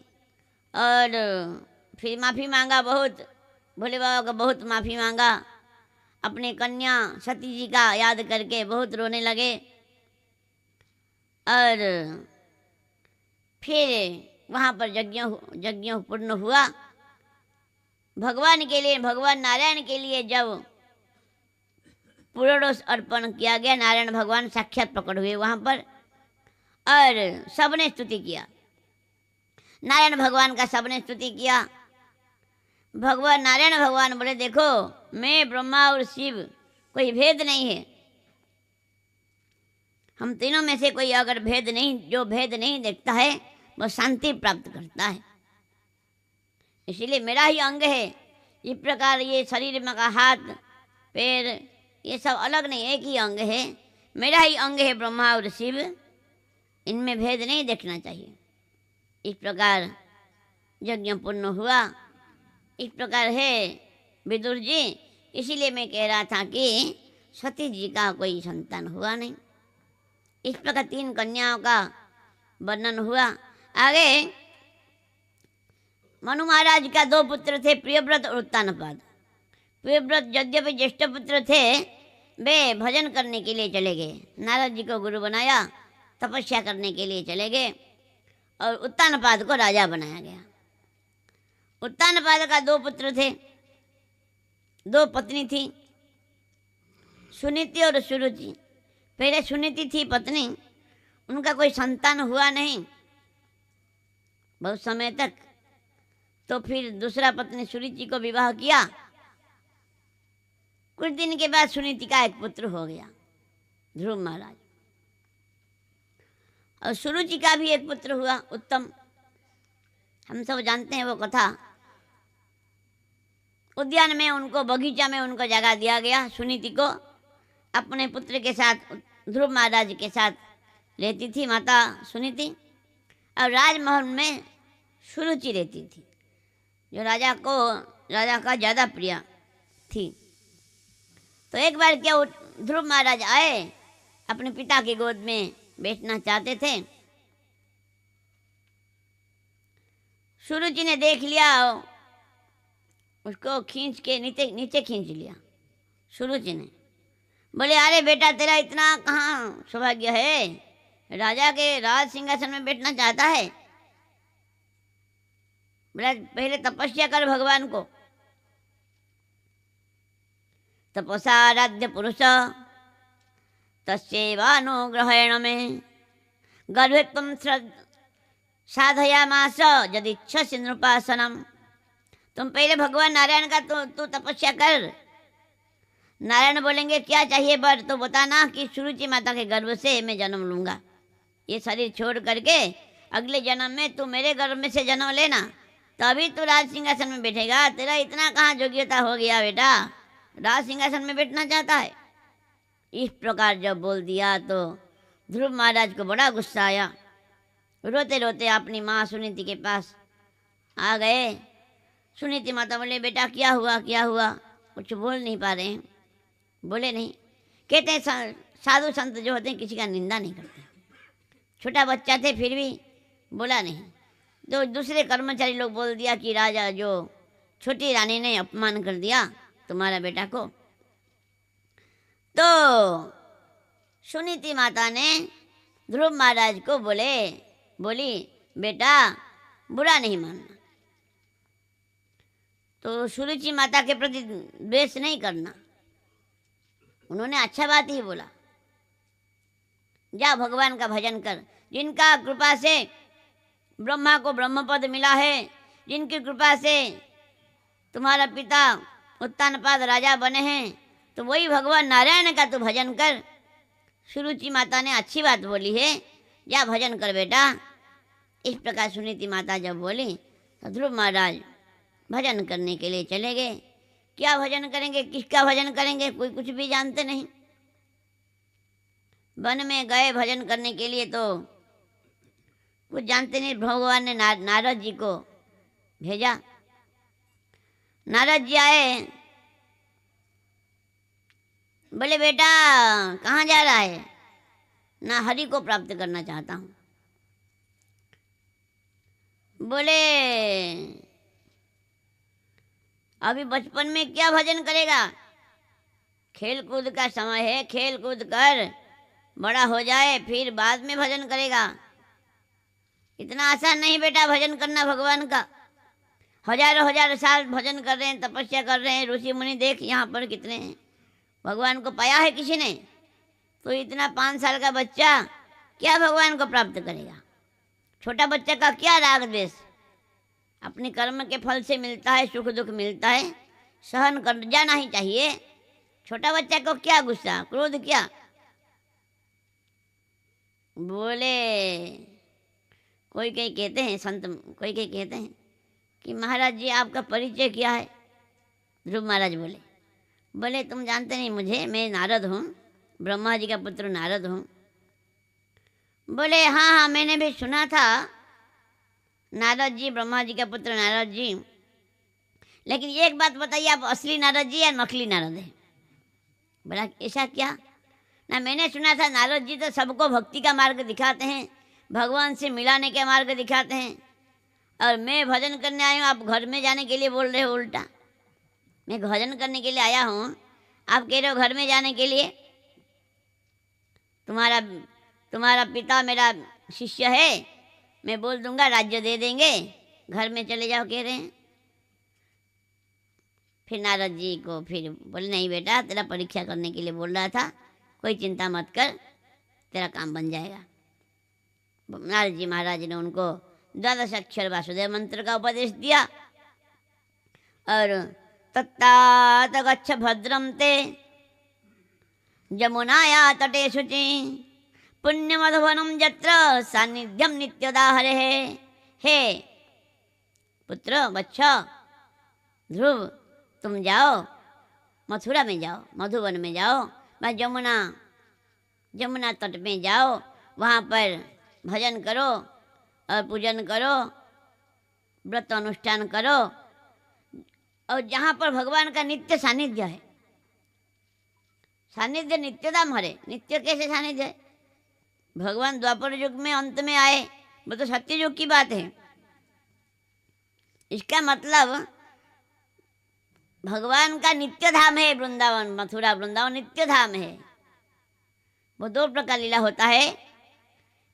Speaker 1: और फिर माफ़ी मांगा बहुत, भोले बाबा का बहुत माफ़ी मांगा, अपने कन्या सती जी का याद करके बहुत रोने लगे। और फिर वहाँ पर यज्ञ पूर्ण हुआ। भगवान के लिए, भगवान नारायण के लिए जब पुरोडोष अर्पण किया गया, नारायण भगवान साक्षात प्रकट हुए वहाँ पर और सबने स्तुति किया, नारायण भगवान का सबने स्तुति किया। भगवान नारायण भगवान बोले देखो मैं ब्रह्मा और शिव कोई भेद नहीं है, हम तीनों में से कोई अगर जो भेद नहीं देखता है वो शांति प्राप्त करता है, इसीलिए मेरा ही अंग है। इस प्रकार ये शरीर में का हाथ पैर ये सब अलग नहीं, एक ही अंग है, मेरा ही अंग है ब्रह्मा और शिव, इनमें भेद नहीं देखना चाहिए। इस प्रकार यज्ञ पूर्ण हुआ। इस प्रकार है विदुर जी, इसीलिए मैं कह रहा था कि सती जी का कोई संतान हुआ नहीं। इस प्रकार 3 कन्याओं का वर्णन हुआ। आगे मनु महाराज का 2 पुत्र थे, प्रियव्रत और उत्तानपाद। प्रियव्रत यद्यपि ज्येष्ठ पुत्र थे, वे भजन करने के लिए चले गए, नारद जी को गुरु बनाया, तपस्या करने के लिए चले गए, और उत्तानपाद को राजा बनाया गया। उत्तानपाद का 2 पुत्र थे, 2 पत्नी थी, सुनीति और सुरुचि। पहले सुनीति थी पत्नी, उनका कोई संतान हुआ नहीं बहुत समय तक, तो फिर दूसरा पत्नी सुरुचि को विवाह किया। कुछ दिन के बाद सुनीति का एक पुत्र हो गया, ध्रुव महाराज, और सुरुचि का भी एक पुत्र हुआ, उत्तम। हम सब जानते हैं वो कथा। उद्यान में उनको, बगीचा में उनको जगह दिया गया। सुनीति को अपने पुत्र के साथ, ध्रुव महाराज के साथ रहती थी माता सुनीति, और राजमहल में सुरुचि रहती थी, जो राजा का ज़्यादा प्रिय थी। तो एक बार क्या ध्रुव महाराज आए, अपने पिता की गोद में बैठना चाहते थे। सुरुचि ने देख लिया, उसको खींच के नीचे खींच लिया। सुरुचि ने बोले अरे बेटा तेरा इतना कहाँ सौभाग्य है, राजा के राज सिंहासन में बैठना चाहता है, बोला पहले तपस्या कर भगवान को। तपसाराध्य पुरुष तस्यैवानुग्रहेण में गर्भे तुम साधयामास यदिच्छसि नृपासनम। तुम पहले भगवान नारायण का तू तपस्या कर। नारायण बोलेंगे क्या चाहिए बर, तो बताना कि सुरुचि माता के गर्भ से मैं जन्म लूँगा। ये शरीर छोड़ करके अगले जन्म में तू मेरे गर्भ में से जन्म लेना, तभी तू राज सिंहासन में बैठेगा। तेरा इतना कहाँ योग्यता हो गया बेटा, राज सिंहासन में बैठना चाहता है। इस प्रकार जब बोल दिया तो ध्रुव महाराज को बड़ा गुस्सा आया। रोते रोते अपनी माँ सुनीति के पास आ गए। सुनीति माता बोले बेटा क्या हुआ क्या हुआ, कुछ बोल नहीं पा रहे हैं। बोले नहीं। कहते हैं साधु संत जो होते हैं किसी का निंदा नहीं करते। छोटा बच्चा थे फिर भी बोला नहीं। तो दूसरे कर्मचारी लोग बोल दिया कि राजा जो छोटी रानी ने अपमान कर दिया तुम्हारा बेटा को। तो सुनीति माता ने ध्रुव महाराज को बोली बेटा बुरा नहीं मानना, तो सुरुचि माता के प्रति द्वेष नहीं करना। उन्होंने अच्छा बात ही बोला, जा भगवान का भजन कर। जिनका कृपा से ब्रह्मा को ब्रह्मपद मिला है, जिनकी कृपा से तुम्हारा पिता उत्तानपाद राजा बने हैं, तो वही भगवान नारायण का तू भजन कर। सुरुचि माता ने अच्छी बात बोली है, जा भजन कर बेटा। इस प्रकार सुनीति माता जब बोली तो ध्रुव महाराज भजन करने के लिए चले गए। क्या भजन करेंगे, किसका भजन करेंगे, कोई कुछ भी जानते नहीं। वन में गए भजन करने के लिए तो कुछ जानते नहीं। भगवान ने नारद जी को भेजा। नारद जी आए, बोले बेटा कहाँ जा रहा है। ना हरि को प्राप्त करना चाहता हूँ। बोले अभी बचपन में क्या भजन करेगा, खेल कूद का समय है, खेल कूद कर बड़ा हो जाए फिर बाद में भजन करेगा। इतना आसान नहीं बेटा भजन करना भगवान का। हजारों हजार साल भजन कर रहे हैं, तपस्या कर रहे हैं ऋषि मुनि, देख यहाँ पर कितने हैं। भगवान को पाया है किसी ने, तो इतना 5 साल का बच्चा क्या भगवान को प्राप्त करेगा। छोटा बच्चा का क्या राग द्वेष, अपने कर्म के फल से मिलता है, सुख दुख मिलता है, सहन कर जाना ही चाहिए। छोटा बच्चा को क्या गुस्सा क्रोध क्या। बोले कोई कहीं कहते हैं संत, कोई कहीं कहते हैं कि महाराज जी आपका परिचय क्या है। ध्रुव महाराज बोले तुम जानते नहीं मुझे, मैं नारद हूँ, ब्रह्मा जी का पुत्र नारद हूँ। बोले हाँ मैंने भी सुना था नारद जी, ब्रह्मा जी का पुत्र नारद जी, लेकिन एक बात बताइए आप असली नारद जी या नकली नारद है। बोला ऐसा क्या ना, मैंने सुना था नारद जी तो सबको भक्ति का मार्ग दिखाते हैं, भगवान से मिलाने का मार्ग दिखाते हैं, और मैं भजन करने आया हूँ, आप घर में जाने के लिए बोल रहे हो उल्टा। मैं भजन करने के लिए आया हूँ, आप कह रहे हो घर में जाने के लिए। तुम्हारा पिता मेरा शिष्य है, मैं बोल दूंगा राज्य दे देंगे, घर में चले जाओ कह रहे हैं। फिर नारद जी को फिर बोले नहीं बेटा तेरा परीक्षा करने के लिए बोल रहा था, कोई चिंता मत कर, तेरा काम बन जाएगा। नारद जी महाराज ने उनको 12 अक्षर वासुदेव मंत्र का उपदेश दिया। और तत्तात गच्छ भद्रम ते जमुनाया तटे शुचि पुण्यमधुवनम जत्र सान्निध्यम नित्यदा हरे। हे पुत्र बच्चा ध्रुव, तुम जाओ मथुरा में जाओ, मधुवन में जाओ, मैं जमुना तट में जाओ, वहाँ पर भजन करो और पूजन करो, व्रत अनुष्ठान करो, और जहाँ पर भगवान का नित्य सानिध्य है। सानिध्य नित्यदाम हरे, नित्य कैसे सानिध्य है। भगवान द्वापर युग में अंत में आए, वो तो सत्य युग की बात है। इसका मतलब भगवान का नित्य धाम है वृंदावन, मथुरा वृंदावन नित्य धाम है। वो 2 प्रकार लीला होता है,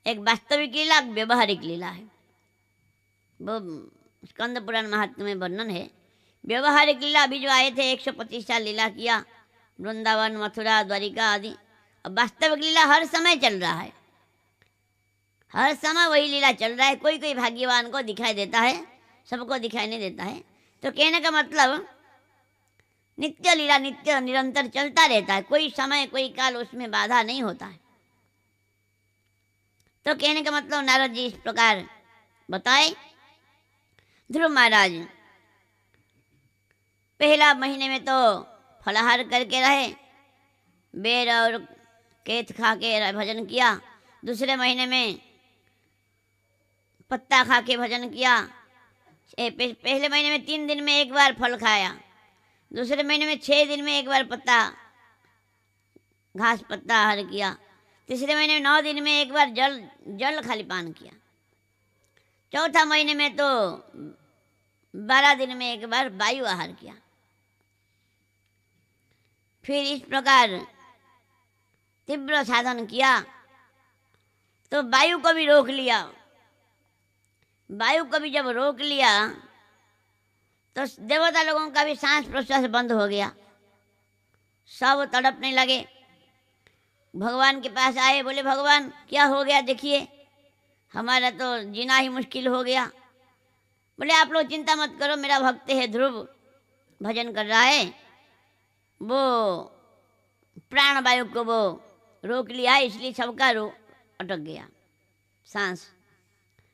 Speaker 1: एक वास्तविक लीला, एक व्यवहारिक लीला है। वो स्कंद पुराण महात्म्य में वर्णन है। व्यवहारिक लीला अभी जो आए थे 125 साल लीला किया, वृंदावन, मथुरा, द्वारिका आदि। अब वास्तविक लीला हर समय चल रहा है, हर समय वही लीला चल रहा है। कोई कोई भाग्यवान को दिखाई देता है, सबको दिखाई नहीं देता है। तो कहने का मतलब नित्य लीला नित्य निरंतर चलता रहता है, कोई समय कोई काल उसमें बाधा नहीं होता है। तो कहने का मतलब नारद जी इस प्रकार बताए। ध्रुव महाराज पहला महीने में तो फलाहार करके रहे, बेर और केत खा के भजन किया। दूसरे महीने में पत्ता खा के भजन किया। पहले महीने में 3 दिन में एक बार फल खाया, दूसरे महीने में 6 दिन में एक बार पत्ता घास पत्ता आहार किया, तीसरे महीने में 9 दिन में एक बार जल खाली पान किया, चौथा महीने में तो 12 दिन में एक बार वायु आहार किया। फिर इस प्रकार तीव्र साधन किया तो वायु को भी रोक लिया। वायु को भी जब रोक लिया तो देवता लोगों का भी सांस प्रश्वास बंद हो गया, सब तड़पने लगे। भगवान के पास आए, बोले भगवान क्या हो गया, देखिए हमारा तो जीना ही मुश्किल हो गया। बोले आप लोग चिंता मत करो, मेरा भक्त है ध्रुव भजन कर रहा है, वो प्राण वायु को वो रोक लिया, इसलिए सबका अटक गया सांस।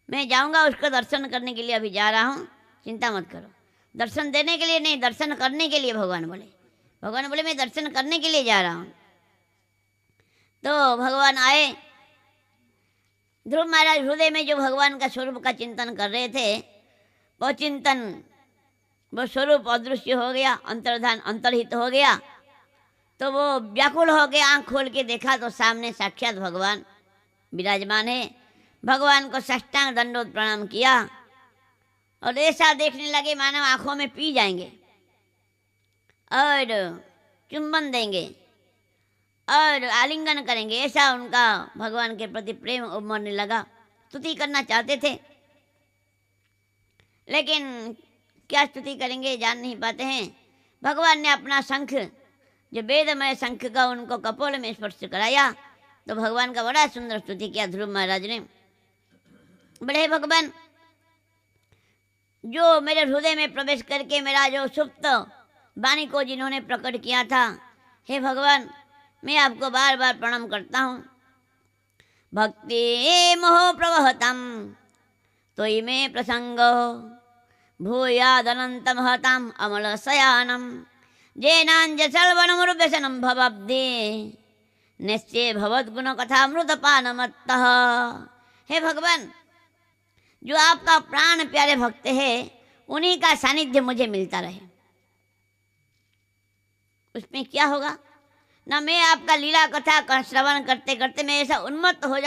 Speaker 1: मैं जाऊंगा उसको दर्शन करने के लिए, अभी जा रहा हूँ, चिंता मत करो। दर्शन देने के लिए नहीं, दर्शन करने के लिए भगवान बोले मैं दर्शन करने के लिए जा रहा हूँ। तो भगवान आए। ध्रुव महाराज हृदय में जो भगवान का स्वरूप का चिंतन कर रहे थे, वो चिंतन वो स्वरूप अदृश्य हो गया, अंतर्धान अंतर्हित हो गया। तो वो व्याकुल हो गया, आंख खोल के देखा तो सामने साक्षात भगवान विराजमान है। भगवान को साष्टांग दंडोत प्रणाम किया और ऐसा देखने लगे मानो आंखों में पी जाएंगे और चुंबन देंगे और आलिंगन करेंगे, ऐसा उनका भगवान के प्रति प्रेम उमड़ने लगा। स्तुति करना चाहते थे लेकिन क्या स्तुति करेंगे, जान नहीं पाते हैं। भगवान ने अपना शंख, जो वेदमय शंख का उनको कपोल में स्पर्श कराया, तो भगवान का बड़ा सुंदर स्तुति किया ध्रुव महाराज ने। बड़े भगवान, जो मेरे हृदय में प्रवेश करके मेरा जो सुप्त वाणी को जिन्होंने प्रकट किया था, हे भगवान मैं आपको बार बार प्रणाम करता हूँ। भक्ति मोह प्रवहतम तोयि मे प्रसंगो भूयादनंत महताम अमल शयानम जैनांजसलवनमुर्व्यसनम भवब्धि निश्चय भवद्गुण कथा मृतपानमत्तः। हे भगवान, जो आपका प्राण प्यारे भक्त है, उन्हीं का सानिध्य मुझे मिलता रहे। उसमें क्या होगा ना, मैं आपका लीला कथा का श्रवण करते करते मैं ऐसा उन्मत्त हो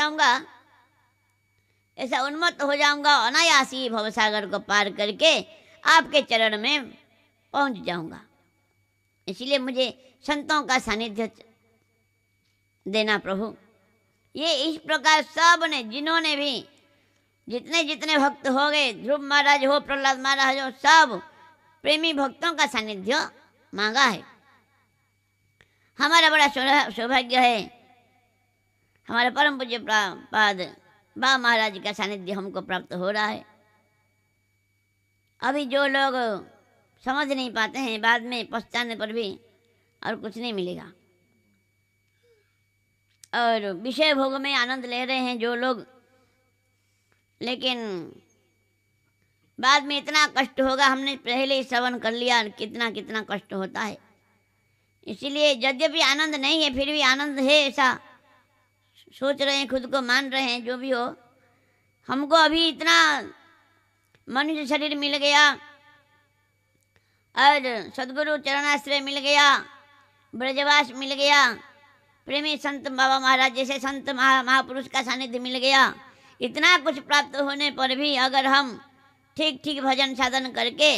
Speaker 1: जाऊंगा, अनायासी भवसागर को पार करके आपके चरण में पहुंच जाऊंगा। इसलिए मुझे संतों का सानिध्य देना प्रभु। ये इस प्रकार सब ने, जिन्होंने भी जितने जितने भक्त हो गए, ध्रुव महाराज हो, प्रहलाद महाराज हो, सब प्रेमी भक्तों का सानिध्य मांगा है। हमारा बड़ा सौभाग्य है, हमारे परम पूज्य पाद बा महाराज का सानिध्य हमको प्राप्त हो रहा है। अभी जो लोग समझ नहीं पाते हैं, बाद में पछताने पर भी और कुछ नहीं मिलेगा। और विषय भोग में आनंद ले रहे हैं जो लोग, लेकिन बाद में इतना कष्ट होगा। हमने पहले ही श्रवण कर लिया कितना कितना कष्ट होता है। इसीलिए यद्यपि आनंद नहीं है, फिर भी आनंद है ऐसा सोच रहे हैं, खुद को मान रहे हैं। जो भी हो, हमको अभी इतना मनुष्य शरीर मिल गया और सद्गुरु चरणाश्रय मिल गया, ब्रजवास मिल गया, प्रेमी संत बाबा महाराज जैसे संत महापुरुष का सानिध्य मिल गया। इतना कुछ प्राप्त होने पर भी अगर हम ठीक ठीक भजन साधन करके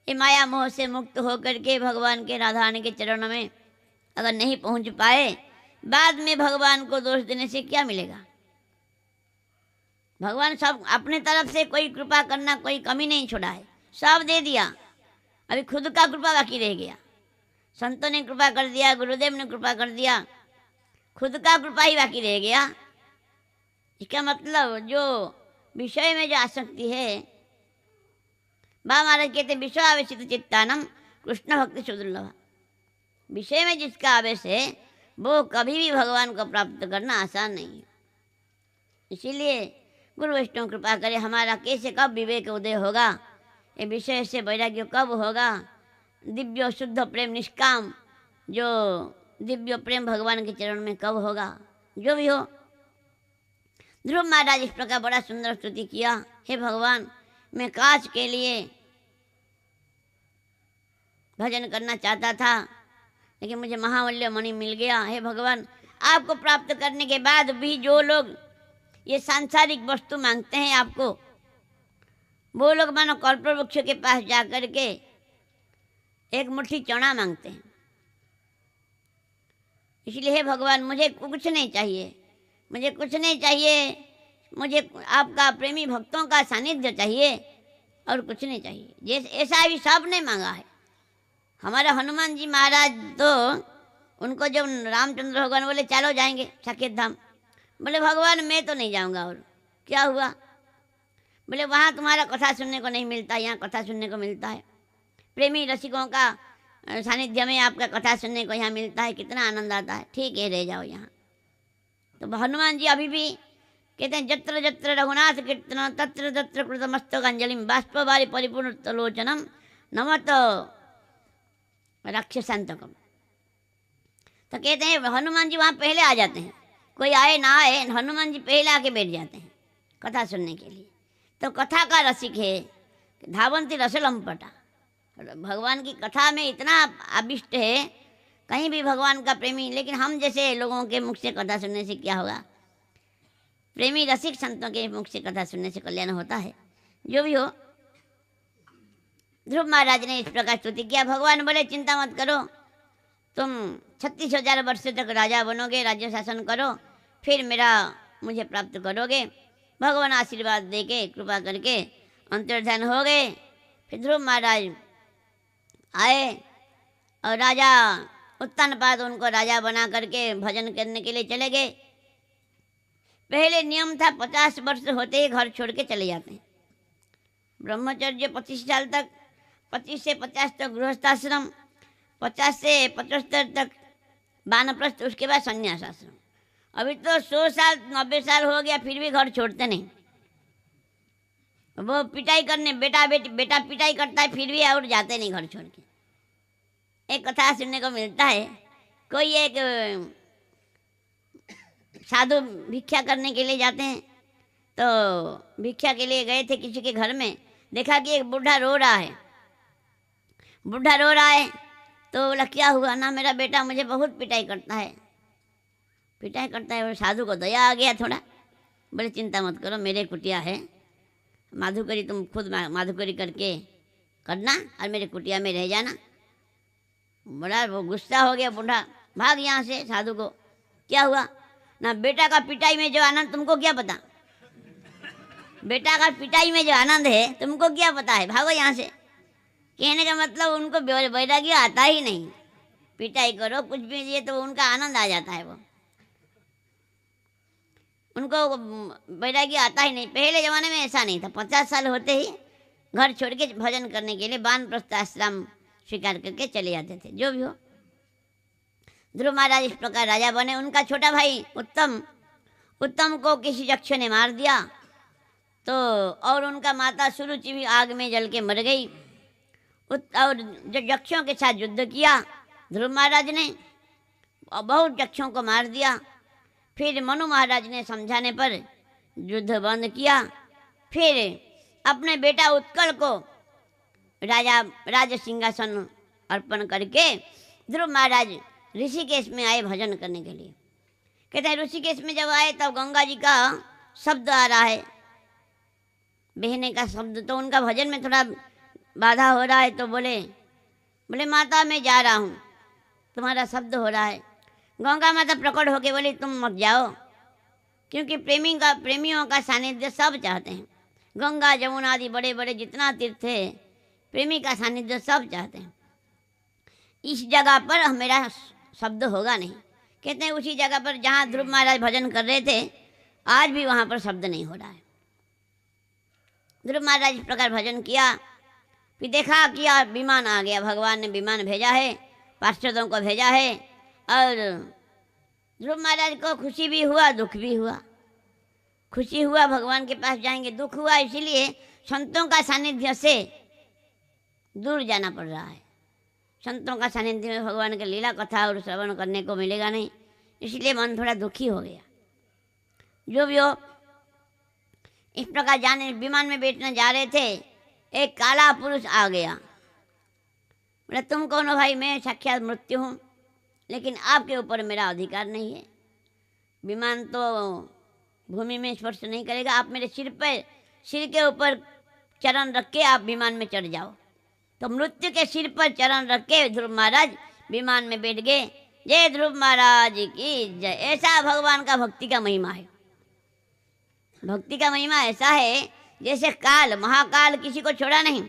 Speaker 1: ये माया मोह से मुक्त होकर के भगवान के राधारानी के चरणों में अगर नहीं पहुंच पाए, बाद में भगवान को दोष देने से क्या मिलेगा। भगवान सब अपने तरफ से कोई कृपा करना कोई कमी नहीं छोड़ा है, सब दे दिया। अभी खुद का कृपा बाकी रह गया। संतों ने कृपा कर दिया, गुरुदेव ने कृपा कर दिया, खुद का कृपा ही बाकी रह गया। इसका मतलब जो विषय में जो आसक्ति है, बा महाराज कहते विश्व आवेशित चित्तानम कृष्ण भक्ति सुदुर्लभ। विषय में जिसका आवेश है वो कभी भी भगवान को प्राप्त करना आसान नहीं है। इसीलिए गुरु वैष्णव कृपा करे, हमारा कैसे कब विवेक उदय होगा, ये विषय से वैराग्य कब होगा, दिव्य शुद्ध प्रेम निष्काम जो दिव्य प्रेम भगवान के चरण में कब होगा, जो भी हो। ध्रुव महाराज इस प्रकार बड़ा सुंदर स्तुति किया, हे भगवान मैं काश के लिए भजन करना चाहता था लेकिन मुझे महावल्य मणि मिल गया। हे भगवान आपको प्राप्त करने के बाद भी जो लोग ये सांसारिक वस्तु मांगते हैं आपको, वो लोग मानो कल्पवृक्ष के पास जाकर के एक मुट्ठी चना मांगते हैं। इसलिए हे भगवान मुझे कुछ नहीं चाहिए, मुझे कुछ नहीं चाहिए, मुझे आपका प्रेमी भक्तों का सानिध्य चाहिए और कुछ नहीं चाहिए। जैसे ऐसा भी सब ने मांगा है। हमारा हनुमान जी महाराज तो उनको जब रामचंद्र भगवान बोले चलो जाएंगे साकेत धाम, बोले भगवान मैं तो नहीं जाऊंगा। और क्या हुआ? बोले वहाँ तुम्हारा कथा सुनने को नहीं मिलता, यहाँ कथा सुनने को मिलता है। प्रेमी रसिकों का सानिध्य में आपका कथा सुनने को यहाँ मिलता है, कितना आनंद आता है। ठीक है रह जाओ यहाँ। तो हनुमान जी अभी भी कहते हैं जत्र जत्र रघुनाथ कीर्तन तत्र तत्र कृतमस्तक अंजलिम बाष्पवारी परिपूर्ण तलोचनम नमत राक्षसांतकम। तो कहते हैं हनुमान जी वहाँ पहले आ जाते हैं, कोई आए ना आए हनुमान जी पहले आके बैठ जाते हैं कथा सुनने के लिए। तो कथा का रसिक है, धावंती रसलंपटा। भगवान की कथा में इतना आविष्ट है, कहीं भी भगवान का प्रेमी। लेकिन हम जैसे लोगों के मुख से कथा सुनने से क्या होगा? प्रेमी रसिक संतों के मुख से कथा सुनने से कल्याण होता है। जो भी हो, ध्रुव महाराज ने इस प्रकार स्तुति किया। भगवान बोले चिंता मत करो, तुम 36,000 वर्ष तक राजा बनोगे, राज्य शासन करो, फिर मुझे प्राप्त करोगे। भगवान आशीर्वाद दे के कृपा करके अंतर्ध्यान हो गए। फिर ध्रुव महाराज आए और राजा उत्तानपाद उनको राजा बना करके भजन करने के लिए चले गए। पहले नियम था 50 वर्ष होते ही घर छोड़ के चले जाते हैं। ब्रह्मचर्य 25 साल तक, 25 से 50 तक गृहस्थाश्रम, 50 से 75 तक वानप्रस्थ, उसके बाद संन्यास आश्रम। अभी तो 100 साल 90 साल हो गया फिर भी घर छोड़ते नहीं। वो पिटाई करने बेटा पिटाई करता है फिर भी और जाते नहीं घर छोड़ के। एक कथा सुनने को मिलता है, कोई एक साधु भिक्षा करने के लिए जाते हैं। तो भिक्षा के लिए गए थे किसी के घर में, देखा कि एक बूढ़ा रो रहा है। बूढ़ा रो रहा है तो बोला क्या हुआ? ना मेरा बेटा मुझे बहुत पिटाई करता है, पिटाई करता है। और साधु को दया आ गया थोड़ा, बोले चिंता मत करो, मेरे कुटिया है, माधुकरी तुम खुद माधुकरी करके करना और मेरे कुटिया में रह जाना। बड़ा वो गुस्सा हो गया बूढ़ा, भाग यहाँ से। साधु को क्या हुआ? ना बेटा का पिटाई में जो आनंद तुमको क्या पता, बेटा का पिटाई में जो आनंद है तुमको क्या पता है, भागो यहाँ से। कहने का मतलब उनको वैराग्य आता ही नहीं। पिटाई करो कुछ भी ये तो उनका आनंद आ जाता है, वो उनको वैराग्य आता ही नहीं। पहले ज़माने में ऐसा नहीं था। 50 साल होते ही घर छोड़ के भजन करने के लिए वानप्रस्थ आश्रम स्वीकार करके चले जाते थे। जो भी हो, ध्रुव महाराज इस प्रकार राजा बने। उनका छोटा भाई उत्तम को किसी यक्ष ने मार दिया तो, और उनका माता सुरुचि भी आग में जल के मर गई। और जो यक्षों के साथ युद्ध किया ध्रुव महाराज ने, बहुत यक्षों को मार दिया। फिर मनु महाराज ने समझाने पर युद्ध बंद किया। फिर अपने बेटा उत्कल को राज सिंहासन अर्पण करके ध्रुव महाराज ऋषिकेश में आए भजन करने के लिए। कहते हैं ऋषिकेश में जब आए तब गंगा जी का शब्द आ रहा है, बहने का शब्द। तो उनका भजन में थोड़ा बाधा हो रहा है। तो बोले माता मैं जा रहा हूँ, तुम्हारा शब्द हो रहा है। गंगा माता प्रकट होके बोली तुम मत जाओ, क्योंकि प्रेमियों का सानिध्य सब चाहते हैं। गंगा जमुना आदि बड़े बड़े जितना तीर्थ है, प्रेमी का सानिध्य सब चाहते हैं। इस जगह पर मेरा शब्द होगा नहीं। कहते हैं उसी जगह पर जहाँ ध्रुव महाराज भजन कर रहे थे, आज भी वहाँ पर शब्द नहीं हो रहा है। ध्रुव महाराज इस प्रकार भजन किया, फिर देखा किया, विमान आ गया। भगवान ने विमान भेजा है, पार्षदों को भेजा है, और ध्रुव महाराज को खुशी भी हुआ, दुख भी हुआ। खुशी हुआ भगवान के पास जाएंगे, दुख हुआ इसीलिए संतों का सानिध्य से दूर जाना पड़ रहा है। संतों का सानिध्य में भगवान के लीला कथा और श्रवण करने को मिलेगा नहीं, इसलिए मन थोड़ा दुखी हो गया। जो भी हो, इस प्रकार जाने विमान में बैठने जा रहे थे, एक काला पुरुष आ गया। बोला तुम कौन हो भाई? मैं साक्षात मृत्यु हूँ, लेकिन आपके ऊपर मेरा अधिकार नहीं है। विमान तो भूमि में स्पर्श नहीं करेगा, आप मेरे सिर के ऊपर चरण रख के आप विमान में चढ़ जाओ। तो मृत्यु के सिर पर चरण रख के ध्रुव महाराज विमान में बैठ गए। जय ध्रुव महाराज की जय। ऐसा भगवान का भक्ति का महिमा है। भक्ति का महिमा ऐसा है जैसे काल महाकाल किसी को छोड़ा नहीं,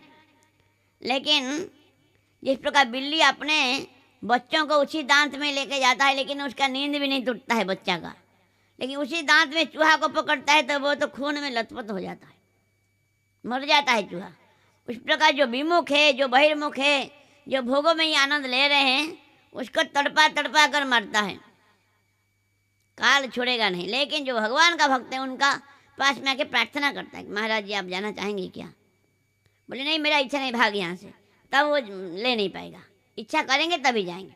Speaker 1: लेकिन जिस प्रकार बिल्ली अपने बच्चों को उसी दांत में लेके जाता है, लेकिन उसका नींद भी नहीं टूटता है बच्चा का, लेकिन उसी दांत में चूहा को पकड़ता है तो वो तो खून में लथपथ हो जाता है, मर जाता है चूहा। उस प्रकार जो विमुख है, जो बहिर्मुख है, जो भोगों में ही आनंद ले रहे हैं, उसको तड़पा तड़पा कर मारता है, काल छोड़ेगा नहीं। लेकिन जो भगवान का भक्त है उनका पास में आके प्रार्थना करता है, महाराज जी आप जाना चाहेंगे क्या? बोले नहीं मेरा इच्छा नहीं, भाग यहाँ से, तब वो ले नहीं पाएगा, इच्छा करेंगे तभी जाएंगे।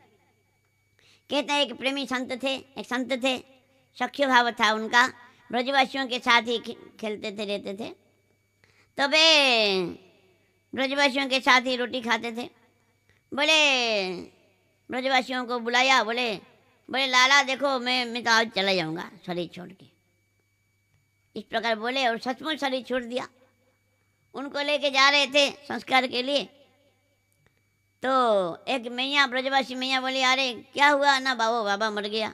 Speaker 1: कहते हैं एक प्रेमी संत थे, एक संत थे, सख्य भाव था उनका, ब्रजवासियों के साथ ही खेलते थे, रहते थे। तबे ब्रजवासियों के साथ ही रोटी खाते थे। बोले ब्रजवासियों को बुलाया, बोले लाला देखो मैं तो आज चला जाऊँगा शरीर छोड़ के, इस प्रकार बोले और सचमुच शरीर छोड़ दिया। उनको लेके जा रहे थे संस्कार के लिए, तो एक मैया, ब्रजवासी मैया बोली अरे क्या हुआ? ना बाबा मर गया।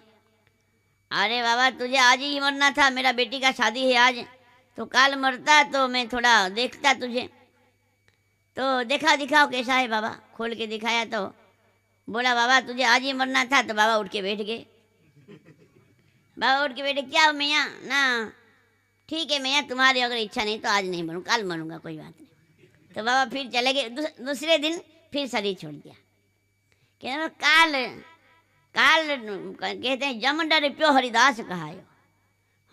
Speaker 1: अरे बाबा तुझे आज ही मरना था, मेरा बेटी का शादी है आज, तो काल मरता तो मैं थोड़ा देखता तुझे। तो दिखाओ कैसा है बाबा, खोल के दिखाया तो बोला बाबा तुझे आज ही मरना था। तो बाबा उठ के बैठ गए। बाबा उठ के बैठे, क्या मैया? ना ठीक है मैया, तुम्हारी अगर इच्छा नहीं तो आज नहीं मरूँ, कल मरूंगा, कोई बात नहीं। तो बाबा फिर चले गए। दूसरे दिन फिर शरीर छोड़ दिया। कहते काल कहते हैं जम डर प्यो हरिदास कहा है।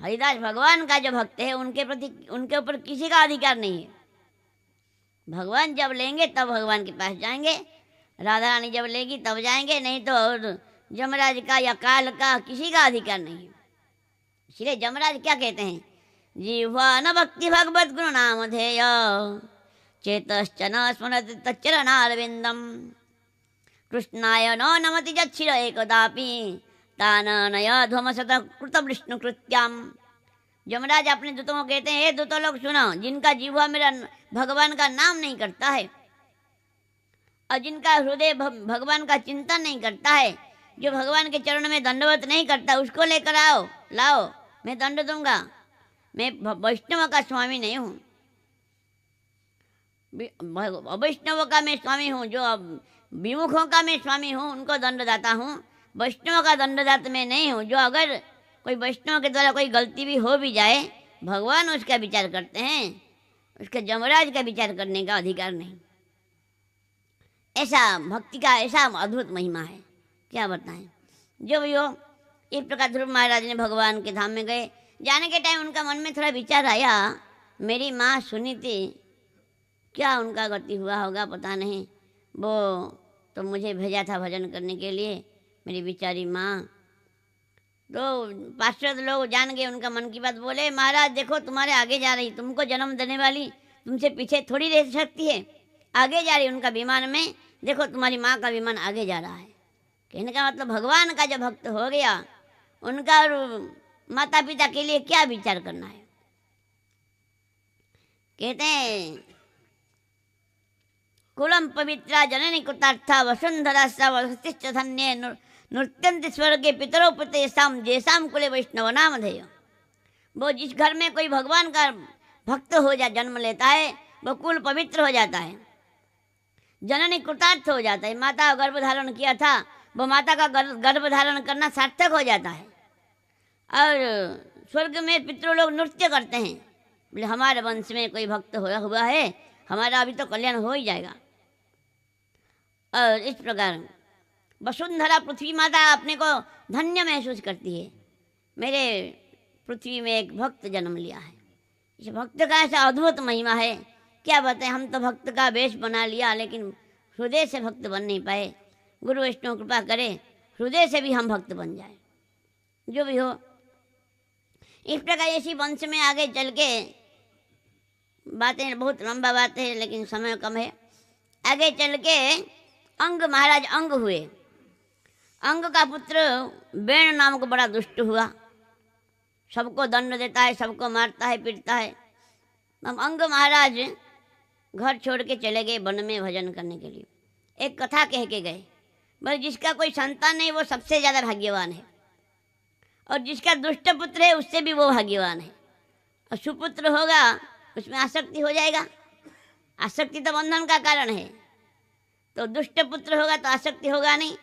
Speaker 1: हरिदास भगवान का जो भक्त है उनके प्रति, उनके ऊपर किसी का अधिकार नहीं है। भगवान जब लेंगे तब भगवान के पास जाएंगे, राधा रानी जब लेगी तब जाएंगे, नहीं तो जमराज का या काल का किसी का अधिकार नहीं है। इसलिए जमराज क्या कहते हैं? जीवा न भक्ति भगवत गुरु नाम धेय चेतश्च न स्मरति तच्चरणारविंदम कृष्णाय न नमति जच्छिर एकदापि ताननय ध्वमसत कृत विष्णु कृत्याम। जमराज अपने दूतों को कहते हैं, हे दूतों लोग सुनो, जिनका जीवा मेरा भगवान का नाम नहीं करता है और जिनका हृदय भगवान का चिंतन नहीं करता है, जो भगवान के चरण में दंडवत नहीं करता, उसको लेकर आओ, लाओ, मैं दंड दूंगा। मैं वैष्णव का स्वामी नहीं हूँ, वैष्णव का मैं स्वामी हूँ, जो विमुखों का मैं स्वामी हूँ, उनको दंडदाता हूँ। वैष्णव का दंडदाता मैं नहीं हूँ। जो अगर कोई वैष्णव के द्वारा कोई गलती भी हो भी जाए, भगवान उसका विचार करते हैं, उसके जमराज का विचार करने का अधिकार नहीं। ऐसा भक्ति का ऐसा अद्भुत महिमा है, क्या बताएं। जो भी हो, इस प्रकार ध्रुव महाराज ने भगवान के धाम में गए। जाने के टाइम उनका मन में थोड़ा विचार आया, मेरी माँ सुनी थी, क्या उनका गति हुआ होगा पता नहीं, वो तो मुझे भेजा था भजन करने के लिए, मेरी बेचारी माँ। तो पार्षद लोग जान गए उनका मन की बात, बोले महाराज देखो तुम्हारे आगे जा रही, तुमको जन्म देने वाली तुमसे पीछे थोड़ी रह सकती है, आगे जा रही उनका विमान में, देखो तुम्हारी माँ का विमान आगे जा रहा है। कहने का मतलब भगवान का जो भक्त हो गया, उनका और माता पिता के लिए क्या विचार करना है। कहते हैं कुलम पवित्रा जननी कृतार्था वसुंधरा वशिष्ठ धन्य नृत्यंत स्वर्गे पितरो प्रतेषाम जैसाम कुले वैष्णव नाम धेय। वो जिस घर में कोई भगवान का भक्त हो जा जन्म लेता है वो कुल पवित्र हो जाता है, जननी कृतार्थ हो जाता है। माता गर्भ धारण किया था, वो माता का गर्भ धारण करना सार्थक हो जाता है। और स्वर्ग में पितृ लोग नृत्य करते हैं, बोले हमारे वंश में कोई भक्त हुआ है, हमारा अभी तो कल्याण हो ही जाएगा। और इस प्रकार वसुंधरा पृथ्वी माता अपने को धन्य महसूस करती है, मेरे पृथ्वी में एक भक्त जन्म लिया है। इस भक्त का ऐसा अद्भुत महिमा है, क्या बताएं। हम तो भक्त का वेश बना लिया लेकिन हृदय से भक्त बन नहीं पाए। गुरु वैष्णव कृपा करे हृदय से भी हम भक्त बन जाए। जो भी हो, इस प्रकार इसी वंश में आगे चल के बातें, बहुत लंबा बात है लेकिन समय कम है। आगे चल के अंग महाराज अंग हुए। अंग का पुत्र बेण नाम को बड़ा दुष्ट हुआ, सबको दंड देता है, सबको मारता है, पीटता है। हम अंग महाराज घर छोड़ के चले गए वन में भजन करने के लिए। एक कथा कह के गए, बोले जिसका कोई संतान नहीं वो सबसे ज़्यादा भाग्यवान है, और जिसका दुष्ट पुत्र है उससे भी वो भाग्यवान है। और सुपुत्र होगा उसमें आसक्ति हो जाएगा, आसक्ति तो बंधन का कारण है। तो दुष्ट पुत्र होगा तो आसक्ति होगा नहीं,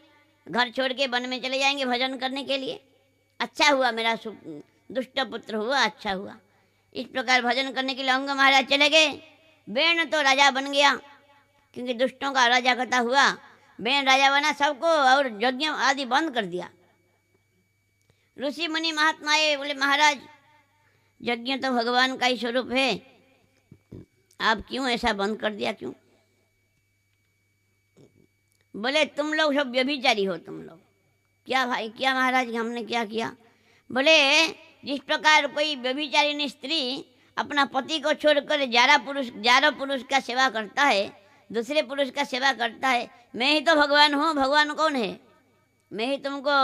Speaker 1: घर छोड़ के वन में चले जाएंगे भजन करने के लिए। अच्छा हुआ मेरा दुष्ट पुत्र हुआ, अच्छा हुआ। इस प्रकार भजन करने के लिए अंग महाराज चले गए। बेण तो राजा बन गया, क्योंकि दुष्टों का राजा कथा हुआ। बेण राजा बना, सबको और यज्ञ आदि बंद कर दिया। ऋषि मुनि महात्मा आए, बोले महाराज यज्ञ तो भगवान का ही स्वरूप है, आप क्यों ऐसा बंद कर दिया, क्यों? बोले तुम लोग सब व्यभिचारी हो, तुम लोग। क्या भाई, क्या महाराज हमने क्या किया? बोले जिस प्रकार कोई व्यभिचारिणी स्त्री अपना पति को छोड़कर 11 पुरुष का सेवा करता है, दूसरे पुरुष का सेवा करता है, मैं ही तो भगवान हूँ। भगवान कौन है? मैं ही तुमको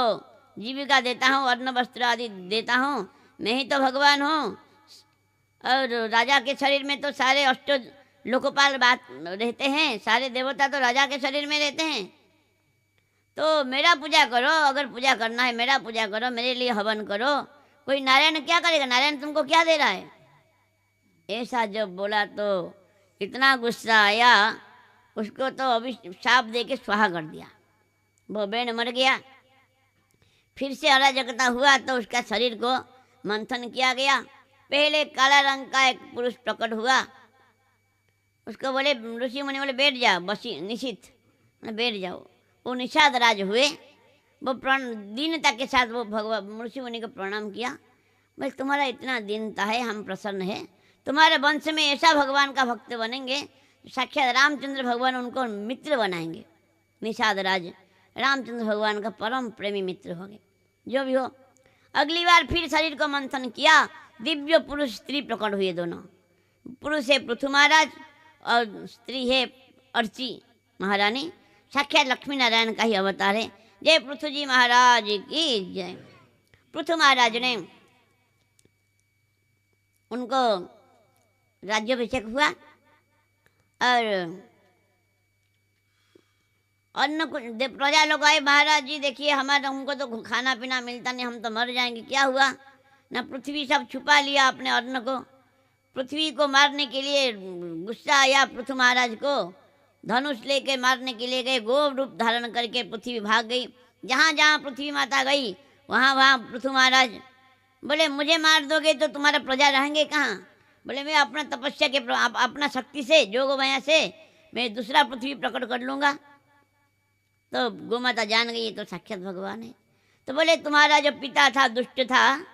Speaker 1: जीविका देता हूँ, अन्न वस्त्र आदि देता हूँ, मैं ही तो भगवान हूँ। और राजा के शरीर में तो सारे अष्ट लोकपाल बात रहते हैं, सारे देवता तो राजा के शरीर में रहते हैं। तो मेरा पूजा करो, अगर पूजा करना है मेरा पूजा करो, मेरे लिए हवन करो। कोई नारायण क्या करेगा? नारायण तुमको क्या दे रहा है? ऐसा जब बोला तो इतना गुस्सा आया, उसको तो अभी शाप दे के स्वाहा कर दिया। वो बेण मर गया। फिर से अराजकता हुआ तो उसका शरीर को मंथन किया गया। पहले काला रंग का एक पुरुष प्रकट हुआ, उसको बोले ऋषि मुनि बोले बैठ जाओ, बसी निशित बैठ जाओ। वो निषाद राज हुए। वो दीनता के साथ वो भगवान ऋषि मुनि को प्रणाम किया। भाई तुम्हारा इतना दीनता है, हम प्रसन्न है, तुम्हारे वंश में ऐसा भगवान का भक्त बनेंगे, साक्षात रामचंद्र भगवान उनको मित्र बनाएंगे। निषाद राज रामचंद्र भगवान का परम प्रेमी मित्र हो गए। जो भी हो, अगली बार फिर शरीर को मंथन किया, दिव्य पुरुष स्त्री प्रकट हुए दोनों। पुरुष है पृथु महाराज और स्त्री है अर्ची महारानी, साक्षात लक्ष्मी नारायण का ही अवतार है। जय पृथु जी महाराज की जय। पृथु महाराज ने उनको राज्याभिषेक हुआ और अन्न को प्रजा लोग आए, महाराज जी देखिए हमारा हमको तो खाना पीना मिलता नहीं, हम तो मर जाएंगे। क्या हुआ ना, पृथ्वी सब छुपा लिया अपने अन्न को। पृथ्वी को मारने के लिए गुस्सा आया पृथु महाराज को, धनुष लेके मारने के लिए गए, गो रूप धारण करके पृथ्वी भाग गई। जहाँ जहाँ पृथ्वी माता गई वहाँ वहाँ पृथु महाराज बोले मुझे मार दोगे तो तुम्हारा प्रजा रहेंगे कहाँ? बोले मैं अपना तपस्या के अपना शक्ति से जोग माया से मैं दूसरा पृथ्वी प्रकट कर लूँगा। तो गोमाता जान गई तो साक्षात भगवान है। तो बोले तुम्हारा जो पिता था दुष्ट था,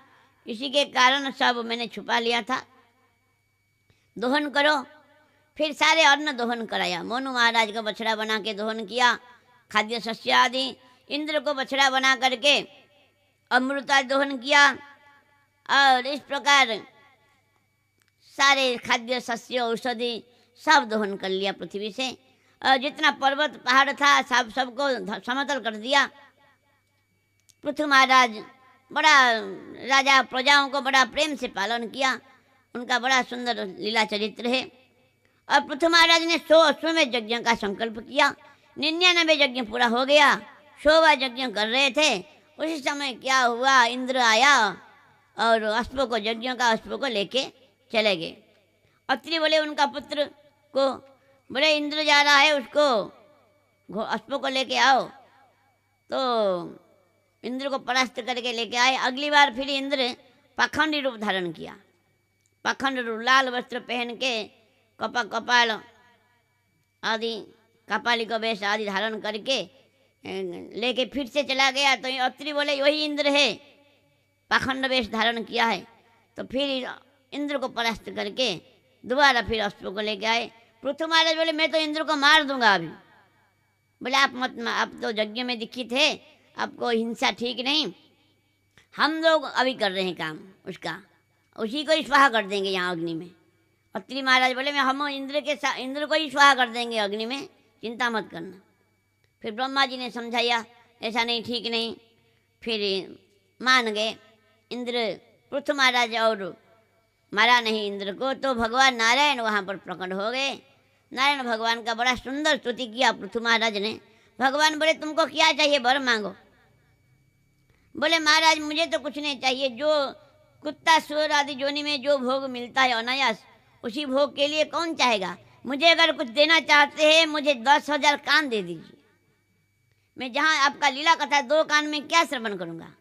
Speaker 1: इसी के कारण सब मैंने छुपा लिया था, दोहन करो। फिर सारे अन्न दोहन कराया। मोनू महाराज को बछड़ा बना के दोहन किया, खाद्य शस्य आदि। इंद्र को बछड़ा बना करके अमृता दोहन किया। और इस प्रकार सारे खाद्य शस्य औषधि सब दोहन कर लिया पृथ्वी से। और जितना पर्वत पहाड़ था सबको समतल कर दिया। पृथु महाराज बड़ा राजा प्रजाओं को बड़ा प्रेम से पालन किया, उनका बड़ा सुंदर लीला चरित्र है। और पृथु महाराज ने 100 अश्वमेध यज्ञ का संकल्प किया। 99 यज्ञ पूरा हो गया, 100वां यज्ञ कर रहे थे। उसी समय क्या हुआ, इंद्र आया और अश्व को, यज्ञों का अश्व को लेके चले गए। अत्रि बोले उनका पुत्र को, बोले इंद्र जा रहा है, उसको अश्व को लेके आओ। तो इंद्र को परास्त करके लेके आए। अगली बार फिर इंद्र पाखंडी रूप धारण किया, पाखंड रूप, लाल वस्त्र पहन के कपाल आदि, कपाली को वेश आदि धारण करके लेके फिर से चला गया। तो अत्रि बोले वही इंद्र है, पाखंड वेश धारण किया है। तो फिर इंद्र को परास्त करके दोबारा फिर अश्व को लेके आए। पृथु महाराज बोले मैं तो इंद्र को मार दूंगा अभी। बोले आप मत, आप तो यज्ञ में दीक्षित थे, आपको हिंसा ठीक नहीं, हम लोग अभी कर रहे हैं काम उसका, उसी को ही स्वाहा कर देंगे यहाँ अग्नि में। अत्रि महाराज बोले मैं हम इंद्र को ही स्वाहा कर देंगे अग्नि में, चिंता मत करना। फिर ब्रह्मा जी ने समझाया ऐसा नहीं, ठीक नहीं, फिर मान गए। इंद्र, पृथु महाराज और मारा नहीं इंद्र को। तो भगवान नारायण वहाँ पर प्रकट हो गए। नारायण भगवान का बड़ा सुंदर स्तुति किया पृथु महाराज ने। भगवान बोले तुमको क्या चाहिए, वर मांगो। बोले महाराज मुझे तो कुछ नहीं चाहिए, जो कुत्ता सुअर आदि जोनि में जो भोग मिलता है अनायास, उसी भोग के लिए कौन चाहेगा। मुझे अगर कुछ देना चाहते हैं, मुझे 10,000 कान दे दीजिए, मैं जहाँ आपका लीला कथा 2 कान में क्या श्रवण करूँगा।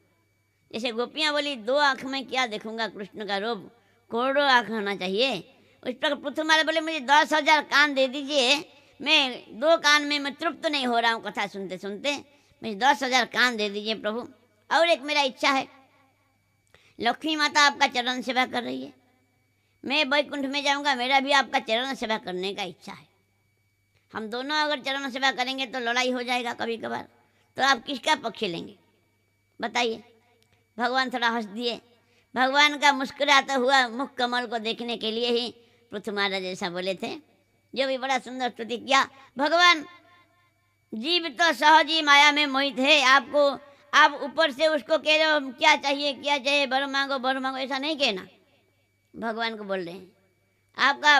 Speaker 1: जैसे गोपियाँ बोली 2 आँख में क्या देखूँगा कृष्ण का रूप, करोड़ों आँख होना चाहिए। उस पर पृथु महाराज बोले मुझे 10,000 कान दे दीजिए, मैं 2 कान में मैं तृप्त नहीं हो रहा हूँ कथा सुनते सुनते, मुझे 10,000 कान दे दीजिए प्रभु। और एक मेरा इच्छा है, लक्ष्मी माता आपका चरण सेवा कर रही है, मैं वैकुंठ में जाऊँगा, मेरा भी आपका चरण सेवा करने का इच्छा है। हम दोनों अगर चरण सेवा करेंगे तो लड़ाई हो जाएगा कभी कभार, तो आप किसका पक्ष लेंगे बताइए। भगवान थोड़ा हंस दिए। भगवान का मुस्कुराता हुआ मुख कमल को देखने के लिए ही पृथु महाराज ऐसा बोले थे, जो भी बड़ा सुंदर स्तुति किया। भगवान जीव तो सहज ही माया में मोहित है, आपको आप ऊपर से उसको कह रहे हो क्या चाहिए क्या चाहिए, वर मांगो, ऐसा नहीं कहना। भगवान को बोल रहे हैं आपका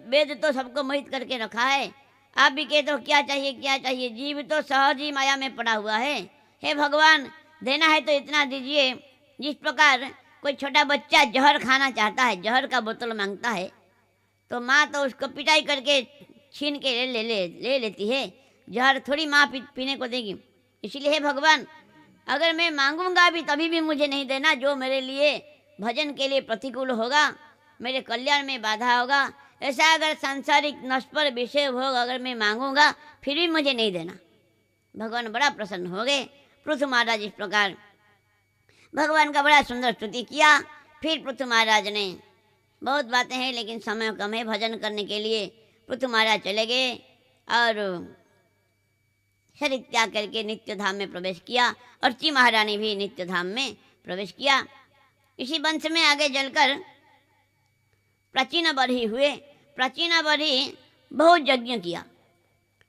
Speaker 1: वेद तो सबको मोहित करके रखा है, आप भी कहते हो क्या चाहिए, जीव तो सहज ही माया में पड़ा हुआ है। हे भगवान देना है तो इतना दीजिए, जिस प्रकार कोई छोटा बच्चा जहर खाना चाहता है, जहर का बोतल मांगता है, तो माँ तो उसको पिटाई करके छीन के ले लेती है, जहर थोड़ी माँ पीने को देगी। इसीलिए हे भगवान अगर मैं मांगूंगा भी तभी भी मुझे नहीं देना, जो मेरे लिए भजन के लिए प्रतिकूल होगा, मेरे कल्याण में बाधा होगा, ऐसा अगर सांसारिक नश्वर विषय भोग अगर मैं मांगूंगा फिर भी मुझे नहीं देना। भगवान बड़ा प्रसन्न हो गए। पृथु महाराज इस प्रकार भगवान का बड़ा सुंदर स्तुति किया। फिर पृथु महाराज ने, बहुत बातें हैं लेकिन समय कम है, भजन करने के लिए पृथु महाराज चले गए और शरीर त्याग करके नित्य धाम में प्रवेश किया। अर्ची महारानी भी नित्य धाम में प्रवेश किया। इसी वंश में आगे चलकर प्राचीन बरही हुए। प्राचीन बरही बहुत यज्ञ किया,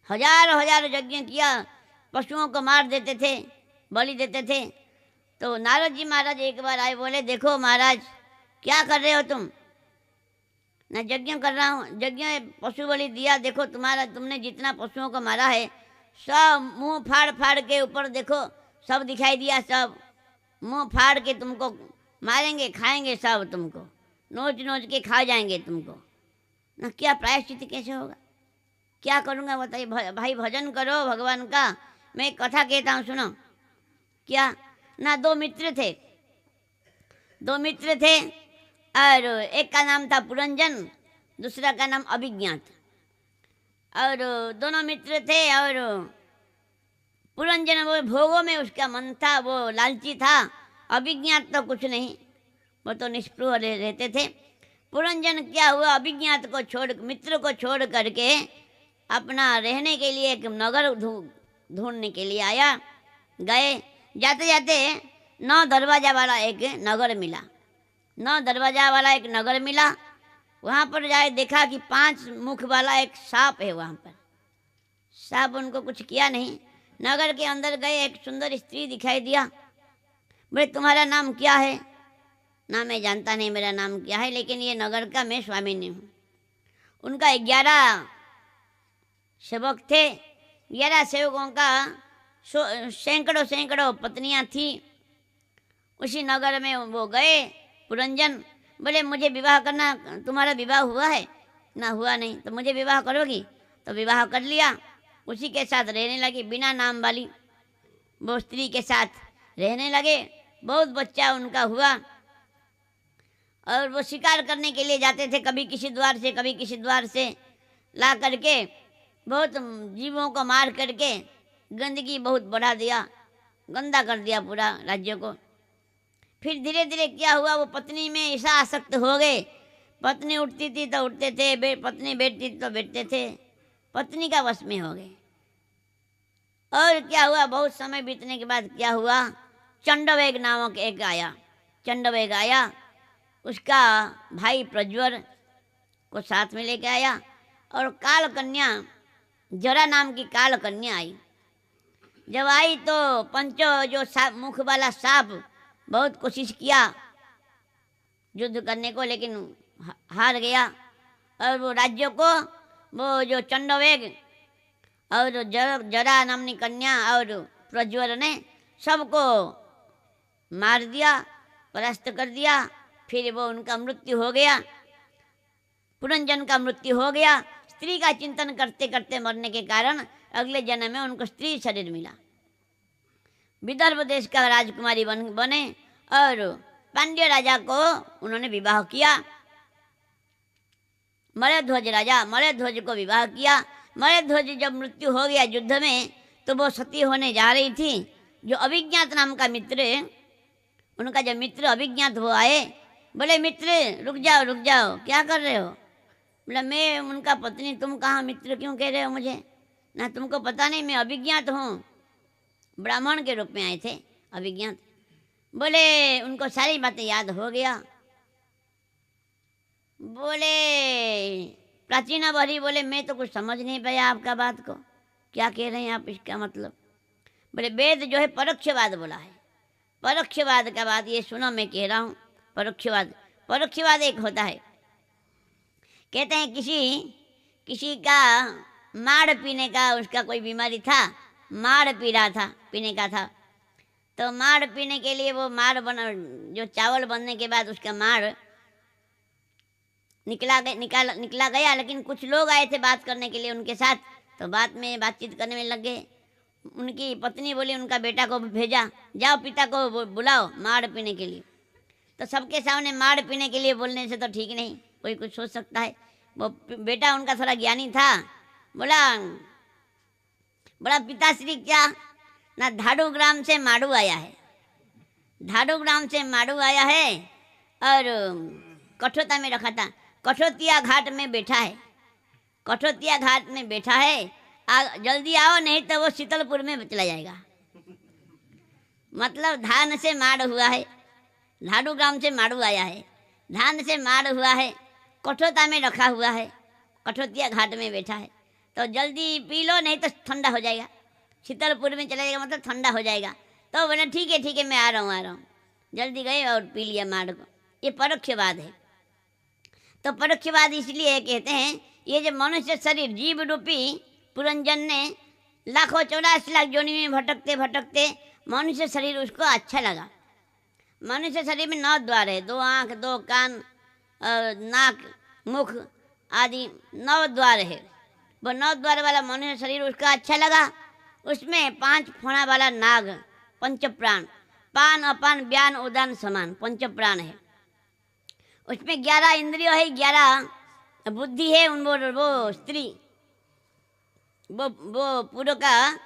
Speaker 1: हजार यज्ञ किया, पशुओं को मार देते थे, बलि देते थे। तो नारद जी महाराज एक बार आए, बोले देखो महाराज क्या कर रहे हो तुम। ना यज्ञ कर रहा हूँ, यज्ञ पशु बलि दिया, देखो तुमने जितना पशुओं को मारा है सब मुंह फाड़ के ऊपर देखो सब दिखाई दिया, सब मुंह फाड़ के तुमको मारेंगे, खाएंगे, सब तुमको नोच के खा जाएंगे तुमको। ना क्या प्रायश्चित कैसे होगा, क्या करूँगा बताइए। भाई भजन करो भगवान का। मैं एक कथा कहता हूँ सुनो। क्या ना दो मित्र थे और एक का नाम था पुरंजन, दूसरा का नाम अभिज्ञात। और दोनों मित्र थे और पुरंजन वो भोगों में उसका मन था, वो लालची था। अभिज्ञात तो कुछ नहीं, वो तो निष्पृह रहते थे। पुरंजन क्या हुआ, अभिज्ञात को मित्र को छोड़ करके अपना रहने के लिए एक नगर ढूंढने के लिए आया। गए, जाते जाते 9 दरवाजा वाला एक नगर मिला। 9 दरवाजा वाला एक नगर मिला। वहाँ पर जाए देखा कि 5 मुख वाला एक सांप है। वहाँ पर सांप उनको कुछ किया नहीं। नगर के अंदर गए, एक सुंदर स्त्री दिखाई दिया। बोले तुम्हारा नाम क्या है। ना मैं जानता नहीं मेरा नाम क्या है, लेकिन ये नगर का मैं स्वामिनी हूँ। उनका 11 सेवक थे। 11 सेवकों का सैकड़ों पत्नियां थी। उसी नगर में वो गए पुरंजन बोले मुझे विवाह करना, तुम्हारा विवाह हुआ है ना? हुआ नहीं, तो मुझे विवाह करोगी? तो विवाह कर लिया, उसी के साथ रहने लगी, बिना नाम वाली वो स्त्री के साथ रहने लगे। बहुत बच्चा उनका हुआ और वो शिकार करने के लिए जाते थे, कभी किसी द्वार से कभी किसी द्वार से ला करके बहुत जीवों को मार करके गंदगी बहुत बढ़ा दिया, गंदा कर दिया पूरा राज्य को। फिर धीरे धीरे क्या हुआ, वो पत्नी में ऐसा आसक्त हो गए, पत्नी उठती थी तो उठते थे, पत्नी बैठती थी तो बैठते थे, पत्नी का वश में हो गए। और क्या हुआ, बहुत समय बीतने के बाद क्या हुआ, चंडवेग नामक एक आया, चंडवेग आया, उसका भाई प्रज्वर को साथ में लेके आया और काल कन्या, जरा नाम की काल कन्या आई। जब आई तो पंचो जो मुख वाला सांप बहुत कोशिश किया युद्ध करने को, लेकिन हार गया। और वो राज्य को वो जो चंडवेग और जरा नामनी कन्या और प्रज्वर ने सबको मार दिया, परास्त कर दिया। फिर वो उनका मृत्यु हो गया, पुरंजन का मृत्यु हो गया। स्त्री का चिंतन करते करते मरने के कारण अगले जन्म में उनको स्त्री शरीर मिला। विदर्भ देश का राजकुमारी बने और पांड्य राजा को उन्होंने विवाह किया। मलयध्वज राजा, मलयध्वज को विवाह किया। मलयध्वज जब मृत्यु हो गया युद्ध में, तो वो सती होने जा रही थी। जो अभिज्ञात नाम का मित्र, उनका जो मित्र अभिज्ञात वो आए, बोले मित्र रुक जाओ, क्या कर रहे हो? बोला मैं उनका पत्नी, तुम कहाँ मित्र क्यों कह रहे हो मुझे? ना तुमको पता नहीं मैं अभिज्ञात हूँ, ब्राह्मण के रूप में आए थे अभिज्ञात। बोले उनको सारी बातें याद हो गया। बोले प्राचीना बहरी, बोले मैं तो कुछ समझ नहीं पाया आपका बात को, क्या कह रहे हैं आप, इसका मतलब? बोले वेद जो है परोक्षवाद बोला है, परोक्षवाद का बात ये सुनो, मैं कह रहा हूँ। परोक्षवाद एक होता है, कहते हैं किसी का माड़ पीने का, उसका कोई बीमारी था, माड़ पी रहा था, पीने का था, तो माड़ पीने के लिए वो माड़ जो चावल बनने के बाद उसका माड़ निकला गया। लेकिन कुछ लोग आए थे बात करने के लिए उनके साथ, तो बातचीत करने में लग गए। उनकी पत्नी बोली उनका बेटा को भेजा, जाओ पिता को बुलाओ माड़ पीने के लिए। तो सबके सामने माड़ पीने के लिए बोलने से तो ठीक नहीं, कोई कुछ सोच सकता है। वो बेटा उनका थोड़ा ज्ञानी था, बोला पिताश्री क्या ना, धाडू ग्राम से माड़ू आया है, धाडू ग्राम से माड़ू आया है और कठोता में रखा था, कठोतिया घाट में बैठा है, कठोतिया घाट में बैठा है, जल्दी आओ नहीं तो वो शीतलपुर में चला जाएगा। मतलब धान से माड़ हुआ है, धाडू ग्राम से माड़ू आया है, धान से माड़ हुआ है, कठोता में रखा हुआ है, कठोतिया घाट में बैठा है, तो जल्दी पी लो नहीं तो ठंडा हो जाएगा, शीतलपुर में चला जाएगा, मतलब ठंडा हो जाएगा। तो बोले ठीक है मैं आ रहा हूँ। जल्दी गए और पी लिया माड़ को। ये परोक्षवाद है। तो परोक्षवाद इसलिए कहते हैं, ये जो मनुष्य शरीर जीव रूपी पुरंजन ने लाखों 84 लाख योनि में भटकते भटकते मनुष्य शरीर उसको अच्छा लगा। मनुष्य शरीर में 9 द्वार है, 2 आँख, 2 कान, नाक, मुख आदि 9 द्वार है। वो 9 द्वार वाला मनुष्य शरीर उसका अच्छा लगा। उसमें 5 फणा वाला नाग, पंच प्राण, पान अपान व्यान उदान समान, पंच प्राण है। उसमें 11 इंद्रिय है, 11 बुद्धि है। वो स्त्री, वो पूर्व का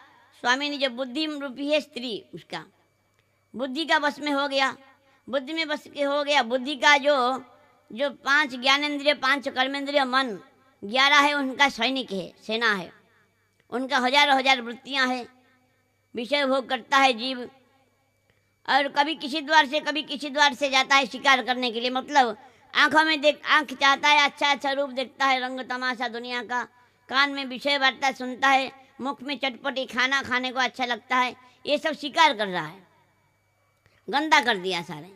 Speaker 1: स्वामी ने जो बुद्धि रूपी है स्त्री, उसका बुद्धि का वश में हो गया, बुद्धि में वश के हो गया। बुद्धि का जो 5 ज्ञानेंद्रिय, 5 कर्मेंद्रिय, मन 11 है, उनका सैनिक है, सेना है। उनका हजार वृत्तियां हैं, विषय भोग करता है जीव। और कभी किसी द्वार से जाता है शिकार करने के लिए। मतलब आंखों में आंख चाहता है अच्छा रूप देखता है, रंग तमाशा दुनिया का, कान में विषय वार्ता सुनता है, मुख में चटपटी खाना खाने को अच्छा लगता है, ये सब शिकार कर रहा है, गंदा कर दिया सारे।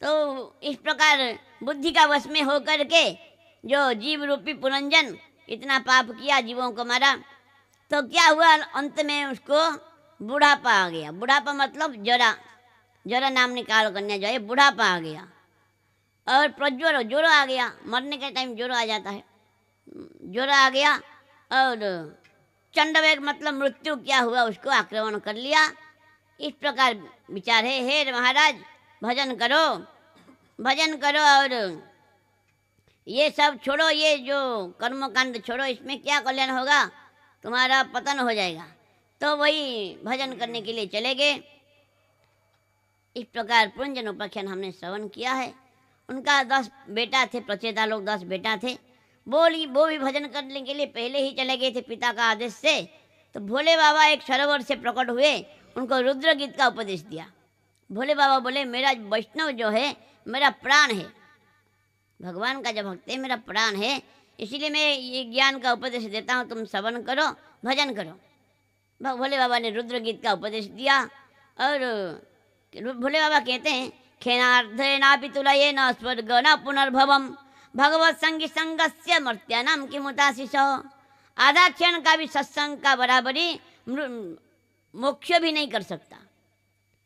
Speaker 1: तो इस प्रकार बुद्धि का वश में होकर के जो जीव रूपी पुरंजन इतना पाप किया, जीवों को मारा, तो क्या हुआ, अंत में उसको बुढ़ापा आ गया। बुढ़ापा मतलब जरा नाम निकाल कन्या जो है, बुढ़ापा आ गया। और प्रज्वर ज्वर आ गया, मरने के टाइम ज्वर आ जाता है, ज्वर आ गया और चंडवेग मतलब मृत्यु क्या हुआ, उसको आक्रमण कर लिया। इस प्रकार विचार है, हे महाराज भजन करो, भजन करो और ये सब छोड़ो, ये जो कर्मकांड छोड़ो, इसमें क्या कल्याण होगा, तुम्हारा पतन हो जाएगा। तो वही भजन करने के लिए चले गए। इस प्रकार पुरंजन उपाख्यान हमने श्रवण किया है। उनका 10 बेटा थे, प्रचेता लोग 10 बेटा थे। वो भी भजन करने के लिए पहले ही चले गए थे पिता का आदेश से। तो भोले बाबा एक सरोवर से प्रकट हुए, उनको रुद्र गीत का उपदेश दिया। भोले बाबा बोले मेरा वैष्णव जो है मेरा प्राण है, भगवान का जो भक्त है मेरा प्राण है, इसीलिए मैं ये ज्ञान का उपदेश देता हूँ, तुम श्रवण करो, भजन करो। भोले बाबा ने रुद्र गीत का उपदेश दिया। और भोले बाबा कहते हैं खेनार्धेनापि तुलये न स्वर्ग न पुनर्भवम भगवत संगी संगस्य मर्त्यानाम किमुताशिष। आधा क्षण का भी सत्संग का बराबरी मोक्ष भी नहीं कर सकता,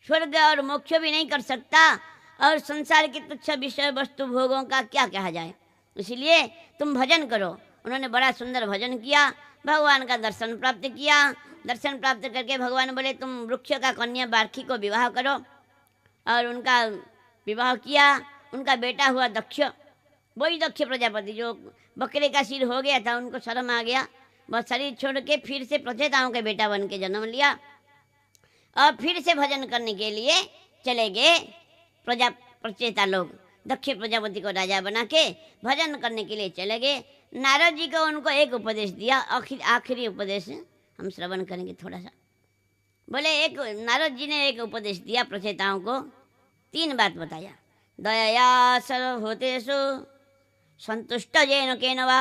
Speaker 1: स्वर्ग और मोक्ष भी नहीं कर सकता, और संसार के तुच्छ विषय वस्तु भोगों का क्या कहा जाए। इसलिए तुम भजन करो। उन्होंने बड़ा सुंदर भजन किया, भगवान का दर्शन प्राप्त किया। दर्शन प्राप्त करके भगवान बोले तुम वृक्ष का कन्या बार्खी को विवाह करो, और उनका विवाह किया। उनका बेटा हुआ दक्ष, वही दक्ष प्रजापति जो बकरे का सिर हो गया था, उनको शर्म आ गया, बस शरीर छोड़ के फिर से प्रचेताओं के बेटा बन के जन्म लिया और फिर से भजन करने के लिए चले गए। प्रचेता लोग दक्ष प्रजापति को राजा बना के भजन करने के लिए चले गए। नारद जी को उनको एक उपदेश दिया, आखिरी उपदेश हम श्रवण करेंगे थोड़ा सा। बोले एक नारद जी ने एक उपदेश दिया प्रचेताओं को, 3 बात बताया। दया सर्वभूतेषु संतुष्ट येन केन वा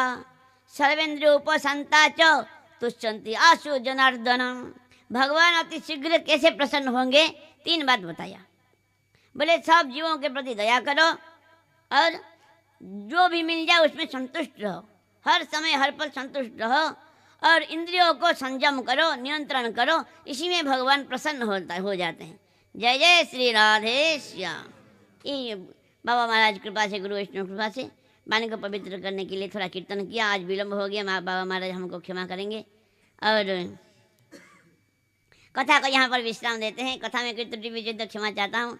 Speaker 1: सर्वेन्द्रियोपशांता च तुष्यन्ति आशु जनार्दन। भगवान अति शीघ्र कैसे प्रसन्न होंगे, 3 बात बताया। बोले सब जीवों के प्रति दया करो और जो भी मिल जाए उसमें संतुष्ट रहो, हर समय हर पल संतुष्ट रहो, और इंद्रियों को संयम करो, नियंत्रण करो, इसी में भगवान प्रसन्न हो जाते हैं। जय जय श्री राधे श्याम। ये बाबा महाराज कृपा से, गुरु वैष्णव कृपा से वाणी को पवित्र करने के लिए थोड़ा कीर्तन किया। आज विलम्ब हो गया, बाबा महाराज हमको क्षमा करेंगे। और कथा को यहाँ पर विश्राम देते हैं। कथा में कोई त्रुटि विचलित क्षमा चाहता हूँ।